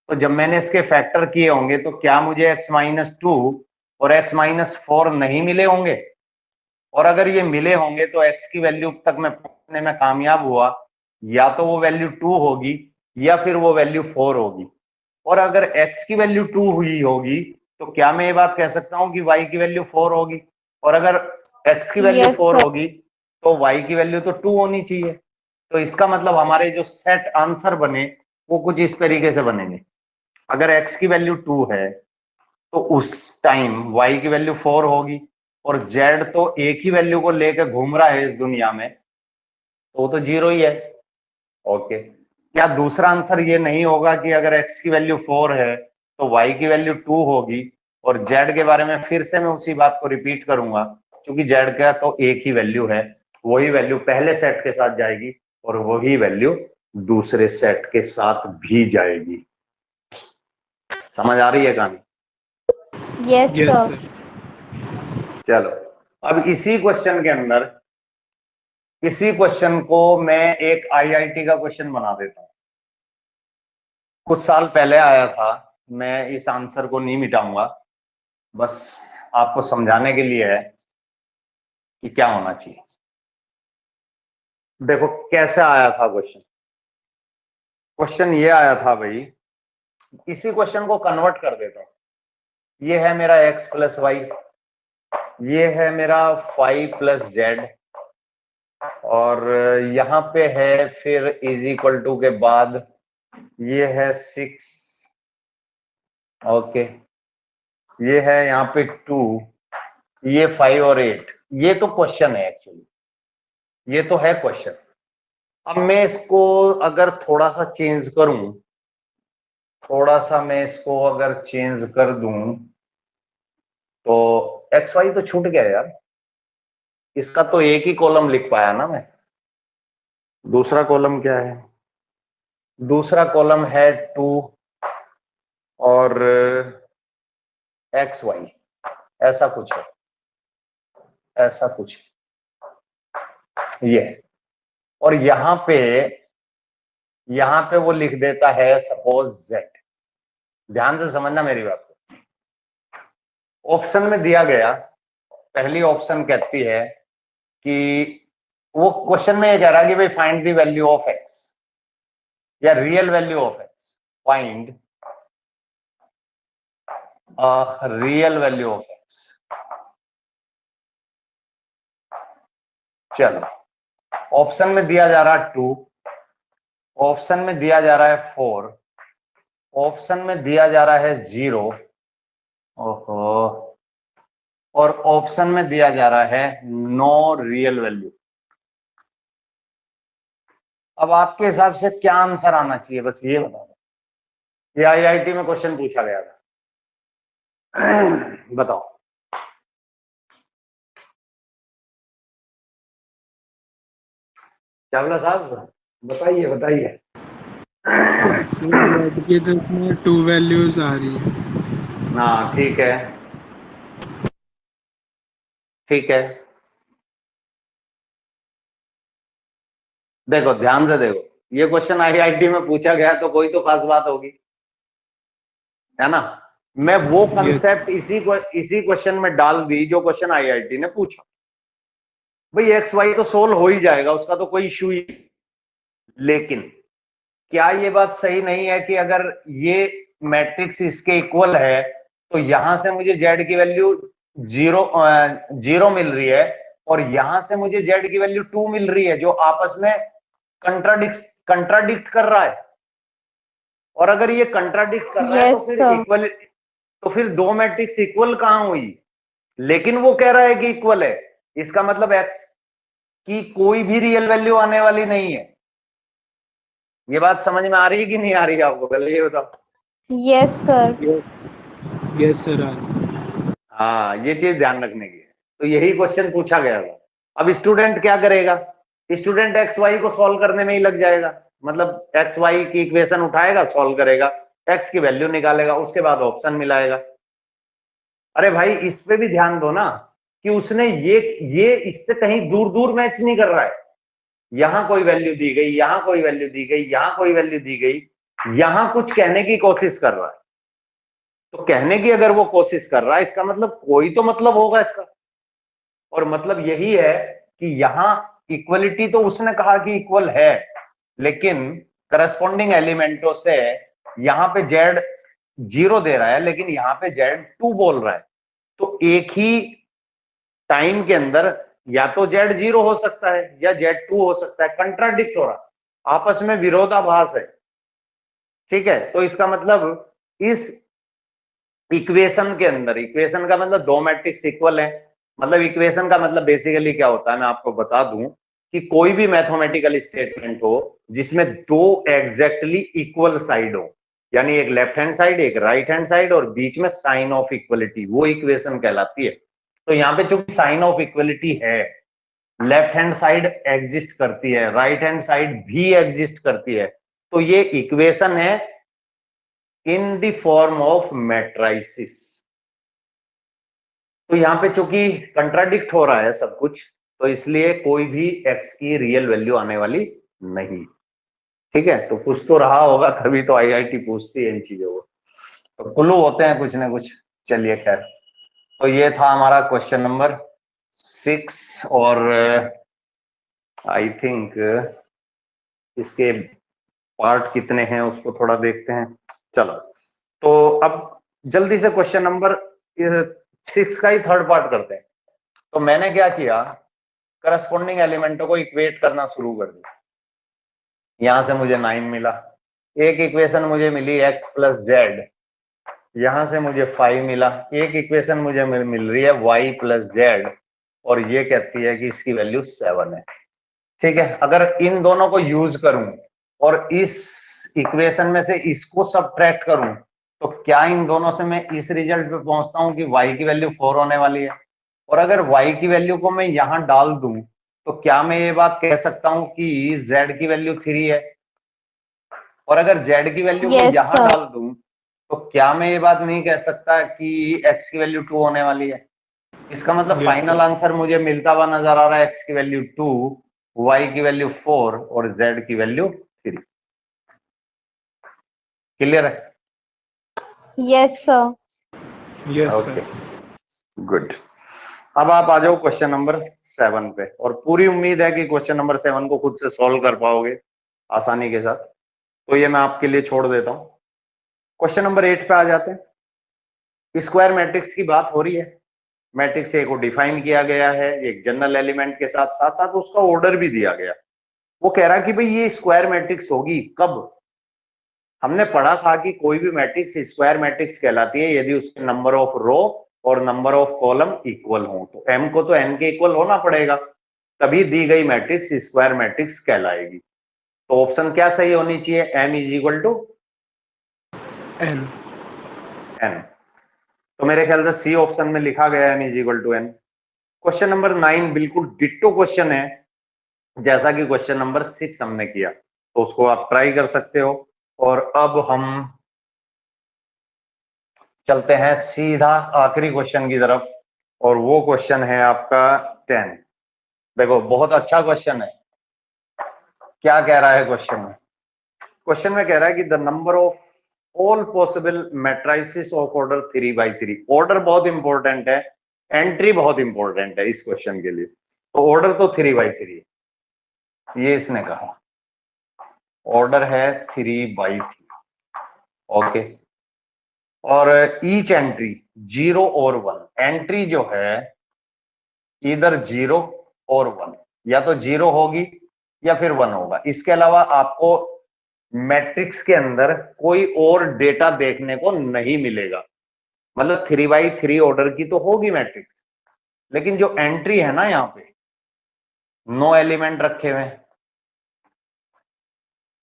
तो जब मैंने इसके फैक्टर किए होंगे तो क्या मुझे x - 2 और x - 4 नहीं मिले होंगे? और अगर ये मिले होंगे तो x की वैल्यू तक मैं पहुंचने में कामयाब हुआ, या तो वो वैल्यू 2 होगी या फिर वो वैल्यू 4 होगी. और अगर x की वैल्यू 2 हुई होगी तो क्या मैं ये बात कह सकता हूं कि y की वैल्यू 4 होगी? और अगर x की वैल्यू Yes, 4 sir. होगी तो y की वैल्यू तो 2 होनी चाहिए. तो इसका मतलब हमारे जो सेट आंसर बने वो कुछ इस तरीके से बनेंगे। अगर x की वैल्यू 2 है तो उस टाइम y की वैल्यू 4 होगी, और z तो एक ही वैल्यू को लेकर घूम रहा है इस दुनिया में, तो वो तो 0 ही है। ओके, क्या दूसरा आंसर ये नहीं होगा कि अगर x की वैल्यू 4 है तो y की वैल्यू 2 होगी, और z के बारे में फिर से मैं उसी बात को रिपीट करूंगा, क्योंकि z का तो एक ही वैल्यू है, वही वैल्यू पहले सेट के साथ जाएगी और वही वैल्यू दूसरे सेट के साथ भी जाएगी। समझ आ रही है कहानी? Yes Yes, sir. sir. चलो, अब इसी क्वेश्चन के अंदर, इसी क्वेश्चन को मैं एक आईआईटी का क्वेश्चन बना देता हूं। कुछ साल पहले आया था, मैं इस आंसर को नहीं मिटाऊंगा, बस आपको समझाने के लिए है कि क्या होना चाहिए। देखो कैसे आया था क्वेश्चन। क्वेश्चन ये आया था भाई, इसी क्वेश्चन को कन्वर्ट कर देता हूं। ये है मेरा x प्लस वाई, ये है मेरा 5 प्लस जेड, और यहां पे है फिर इज इक्वल टू के बाद ये है 6, ओके, ये है यहाँ पे 2, ये 5 और 8। ये तो क्वेश्चन है एक्चुअली, ये तो है क्वेश्चन। अब मैं इसको अगर थोड़ा सा चेंज करूं, थोड़ा सा मैं इसको अगर चेंज कर दूं, तो एक्स वाई तो छूट गया यार, इसका तो एक ही कॉलम लिख पाया ना मैं। दूसरा कॉलम क्या है? दूसरा कॉलम है 2 और एक्स वाई, ऐसा कुछ है, ऐसा कुछ ये है। और यहां पे वो लिख देता है सपोज जेड। ध्यान से समझना मेरी बात को। ऑप्शन में दिया गया, पहली ऑप्शन कहती है कि वो क्वेश्चन में ये कह रहा है कि भाई find the value of x या real value of x, find real value of x. चलो, ऑप्शन में दिया जा रहा है 2, ऑप्शन में दिया जा रहा है 4, ऑप्शन में दिया जा रहा है 0, ओहो, और ऑप्शन में दिया जा रहा है नो रियल वैल्यू। अब आपके हिसाब से क्या आंसर आना चाहिए, बस ये बता दो। ये आईआईटी में क्वेश्चन पूछा गया था। बताओ। चावला साहब बताइए बताइए। सर Z के तो इसमें 2 वैल्यूज आ रही है। हाँ ठीक है, ठीक है। देखो ध्यान से देखो, ये क्वेश्चन आईआईटी में पूछा गया तो कोई तो खास बात होगी, है ना। मैं वो Yes, कंसेप्ट इसी क्वेश्चन में डाल दी जो क्वेश्चन आईआईटी ने पूछा। भाई एक्स वाई तो सोल्व हो ही जाएगा, उसका तो कोई इशू ही। लेकिन क्या ये बात सही नहीं है कि अगर ये मैट्रिक्स इसके इक्वल है तो यहां से मुझे जेड की वैल्यू 0 मिल रही है, और यहां से मुझे जेड की वैल्यू 2 मिल रही है, जो आपस में कंट्राडिक्ट कर रहा है। और अगर ये कंट्राडिक्ट कर रहा है तो यस फिर सर। इक्वल, तो फिर दो मैट्रिक्स इक्वल कहां हुई? लेकिन वो कह रहा है कि इक्वल है, इसका मतलब एक्स की कोई भी रियल वैल्यू आने वाली नहीं है। ये बात समझ में आ रही है कि नहीं आ रही है आपको, पहले ये बताओ। Yes sir. yes sir. हाँ, ये चीज ध्यान रखने की है। तो यही क्वेश्चन पूछा गया था। अब स्टूडेंट क्या करेगा? स्टूडेंट एक्स वाई को सॉल्व करने में ही लग जाएगा, मतलब एक्स वाई की इक्वेशन उठाएगा, सॉल्व करेगा, एक्स की वैल्यू निकालेगा, उसके बाद ऑप्शन मिलाएगा। अरे भाई इस पे भी ध्यान दो ना कि उसने ये इससे कहीं दूर दूर मैच नहीं कर रहा है। यहां कोई वैल्यू दी गई, यहां कोई वैल्यू दी गई, यहां कोई वैल्यू दी गई, यहां कुछ कहने की कोशिश कर रहा है। तो कहने की अगर वो कोशिश कर रहा है, इसका मतलब कोई तो मतलब होगा इसका। और मतलब यही है कि यहां इक्वलिटी तो उसने कहा कि इक्वल है, लेकिन करस्पॉन्डिंग एलिमेंटों से यहां पे जेड 0 दे रहा है, लेकिन यहां पे जेड 2 बोल रहा है। तो एक ही टाइम के अंदर या तो Z0 हो सकता है या Z2 हो सकता है, कंट्राडिक्ट हो रहा, आपस में विरोधाभास है, ठीक है। तो इसका मतलब इस इक्वेशन के अंदर, इक्वेशन का मतलब दो मैट्रिक्स इक्वल है, मतलब इक्वेशन का मतलब बेसिकली क्या होता है, मैं आपको बता दूं कि कोई भी मैथमेटिकल स्टेटमेंट हो जिसमें दो एग्जैक्टली इक्वल साइड हो, यानी एक लेफ्ट हैंड साइड एक राइट हैंड साइड और बीच में साइन ऑफ इक्वलिटी, वो इक्वेशन कहलाती है। तो यहाँ पे चूंकि साइन ऑफ इक्वलिटी है, लेफ्ट हैंड साइड एग्जिस्ट करती है, राइट हैंड साइड भी एग्जिस्ट करती है, तो ये इक्वेशन है in the form of matrices. तो यहां पे चूंकि कंट्राडिक्ट हो रहा है सब कुछ, तो इसलिए कोई भी एक्स की रियल वैल्यू आने वाली नहीं, ठीक है। तो कुछ तो रहा होगा, तभी तो आईआईटी पूछती है इन चीजों को, तो क्लू होते हैं कुछ ना कुछ। चलिए खैर, तो ये था हमारा क्वेश्चन नंबर 6 और आई थिंक इसके पार्ट कितने हैं उसको थोड़ा देखते हैं। चलो, तो अब जल्दी से क्वेश्चन नंबर 6 का ही थर्ड पार्ट करते हैं। तो मैंने क्या किया, करस्पॉन्डिंग एलिमेंटों को इक्वेट करना शुरू कर दिया। यहां से मुझे 9 मिला, एक इक्वेशन मुझे मिली x प्लस जेड, यहां से मुझे 5 मिला, एक इक्वेशन मुझे मिल रही है y प्लस जेड, और ये कहती है कि इसकी वैल्यू 7 है, ठीक है। अगर इन दोनों को यूज करूं और इस इक्वेशन में से इसको सब्ट्रैक्ट करूं, तो क्या इन दोनों से मैं इस रिजल्ट पे पहुंचता हूं कि y की वैल्यू 4 होने वाली है। और अगर y की वैल्यू को मैं यहां डाल दूं, तो क्या मैं ये बात कह सकता हूं कि z की वैल्यू 3 है। और अगर z की वैल्यू को यस यहां सर। डाल दूं, तो क्या मैं ये बात नहीं कह सकता कि x की वैल्यू 2 होने वाली है। इसका मतलब Yes, फाइनल sir. आंसर मुझे मिलता हुआ नजर आ रहा है, x की वैल्यू 2, y की वैल्यू 4 और z की वैल्यू 3। क्लियर है? Yes sir. Yes, okay, sir. Good. अब आप आ जाओ क्वेश्चन नंबर 7 पे, और पूरी उम्मीद है कि क्वेश्चन नंबर 7 को खुद से सॉल्व कर पाओगे आसानी के साथ, तो ये मैं आपके लिए छोड़ देता हूं। क्वेश्चन नंबर 8 पे आ जाते हैं। स्क्वायर मैट्रिक्स की बात हो रही है, मैट्रिक्स ए को डिफाइन किया गया है एक जनरल एलिमेंट के साथ, साथ साथ उसका ऑर्डर भी दिया गया। वो कह रहा है कि भाई ये स्क्वायर मैट्रिक्स होगी कब। हमने पढ़ा था कि कोई भी मैट्रिक्स स्क्वायर मैट्रिक्स कहलाती है यदि उसके नंबर ऑफ रो और नंबर ऑफ कॉलम इक्वल हो। तो एम को तो एन के इक्वल होना पड़ेगा, तभी दी गई मैट्रिक्स स्क्वायर मैट्रिक्स कहलाएगी। तो ऑप्शन क्या सही होनी चाहिए, M is equal to N. N. तो मेरे ख्याल से सी ऑप्शन में लिखा गया M is equal to N. Question number 9 बिल्कुल डिट्टो क्वेश्चन है जैसा कि क्वेश्चन नंबर 6 हमने किया, तो उसको आप ट्राई कर सकते हो। और अब हम चलते हैं सीधा आखिरी क्वेश्चन की तरफ, और वो क्वेश्चन है आपका 10। देखो बहुत अच्छा क्वेश्चन है। क्या कह रहा है क्वेश्चन में, क्वेश्चन में कह रहा है कि the number of all possible matrices of order 3/3। Order बहुत इंपॉर्टेंट है, एंट्री बहुत इंपॉर्टेंट है इस क्वेश्चन के लिए। तो ऑर्डर तो 3/3 है, ये इसने कहा ऑर्डर है 3/3। ओके, और ईच एंट्री 0 और 1, एंट्री जो है इधर 0 और 1, या तो 0 होगी या फिर 1 होगा। इसके अलावा आपको मैट्रिक्स के अंदर कोई और डेटा देखने को नहीं मिलेगा। मतलब 3/3 ऑर्डर की तो होगी मैट्रिक्स, लेकिन जो एंट्री है ना, यहाँ पे 9 एलिमेंट रखे हुए हैं,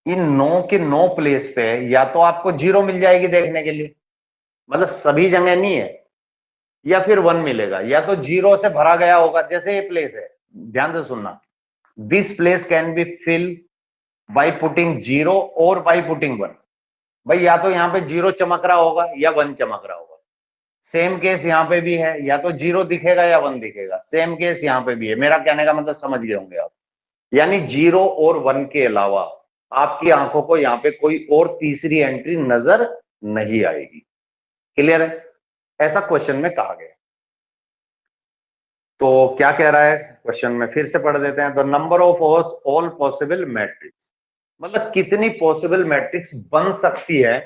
इन 9 के 9 प्लेस पे या तो आपको 0 मिल जाएगी देखने के लिए, मतलब सभी जगह नहीं है, या फिर 1 मिलेगा, या तो 0 से भरा गया होगा। जैसे ये प्लेस है, ध्यान से सुनना, this place can be fill by putting 0 और बाई पुटिंग 1। भाई या तो यहाँ पे 0 चमक रहा होगा या 1 चमक रहा होगा। सेम केस यहाँ पे भी है, या तो 0 दिखेगा या 1 दिखेगा। सेम केस यहाँ पे भी है। मेरा कहने का मतलब समझ गए होंगे आप, यानी 0 और 1 के अलावा आपकी आंखों को यहाँ पे कोई और तीसरी एंट्री नजर नहीं आएगी। क्लियर है? ऐसा क्वेश्चन में कहा गया। तो क्या कह रहा है क्वेश्चन में, फिर से पढ़ देते हैं। The number of all possible matrix, मतलब कितनी पॉसिबल मैट्रिक्स बन सकती है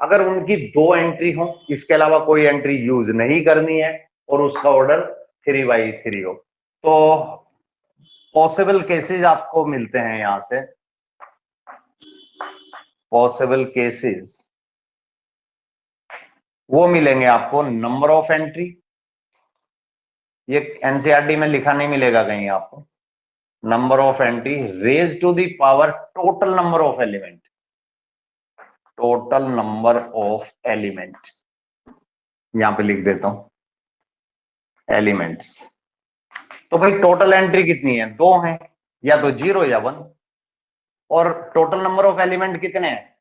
अगर उनकी 2 एंट्री हो, इसके अलावा कोई एंट्री यूज नहीं करनी है, और उसका ऑर्डर 3/3 हो। तो पॉसिबल केसेस आपको मिलते हैं यहां से, पॉसिबल केसेस वो मिलेंगे आपको, नंबर ऑफ एंट्री, ये एनसीईआरटी में लिखा नहीं मिलेगा कहीं आपको, number of entry raise to the power total number of element, total number of element, यहां पे लिख देता हूं एलिमेंट्स। तो भाई टोटल एंट्री कितनी है, 2 है, या तो 0 या 1, और टोटल नंबर ऑफ एलिमेंट कितने हैं,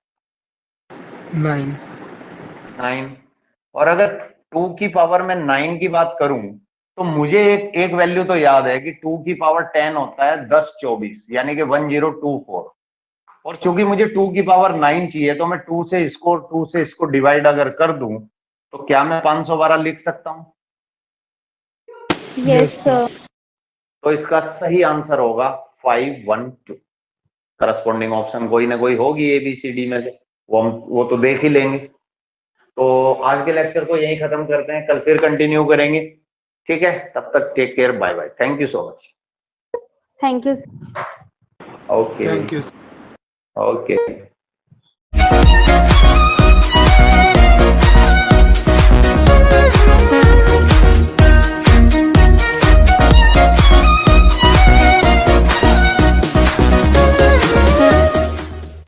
9. 9। और अगर 2 की पावर में 9 की बात करूं तो मुझे एक वैल्यू तो याद है कि 2 की पावर 10 होता है 10 24, यानी कि 1024। और चूंकि मुझे 2 की पावर 9 चाहिए तो मैं 2 से इसको डिवाइड अगर कर दूं तो क्या मैं 512 लिख सकता हूं? Yes sir. तो इसका सही आंसर होगा 512। करस्पॉन्डिंग ऑप्शन कोई ना कोई होगी ABCD में से, वो तो देख ही लेंगे। तो आज के लेक्चर को यहीं खत्म करते हैं, कल फिर कंटिन्यू करेंगे, ठीक है? तब तक take care, bye bye, thank you so much. Thank you. Okay Thank you. Okay.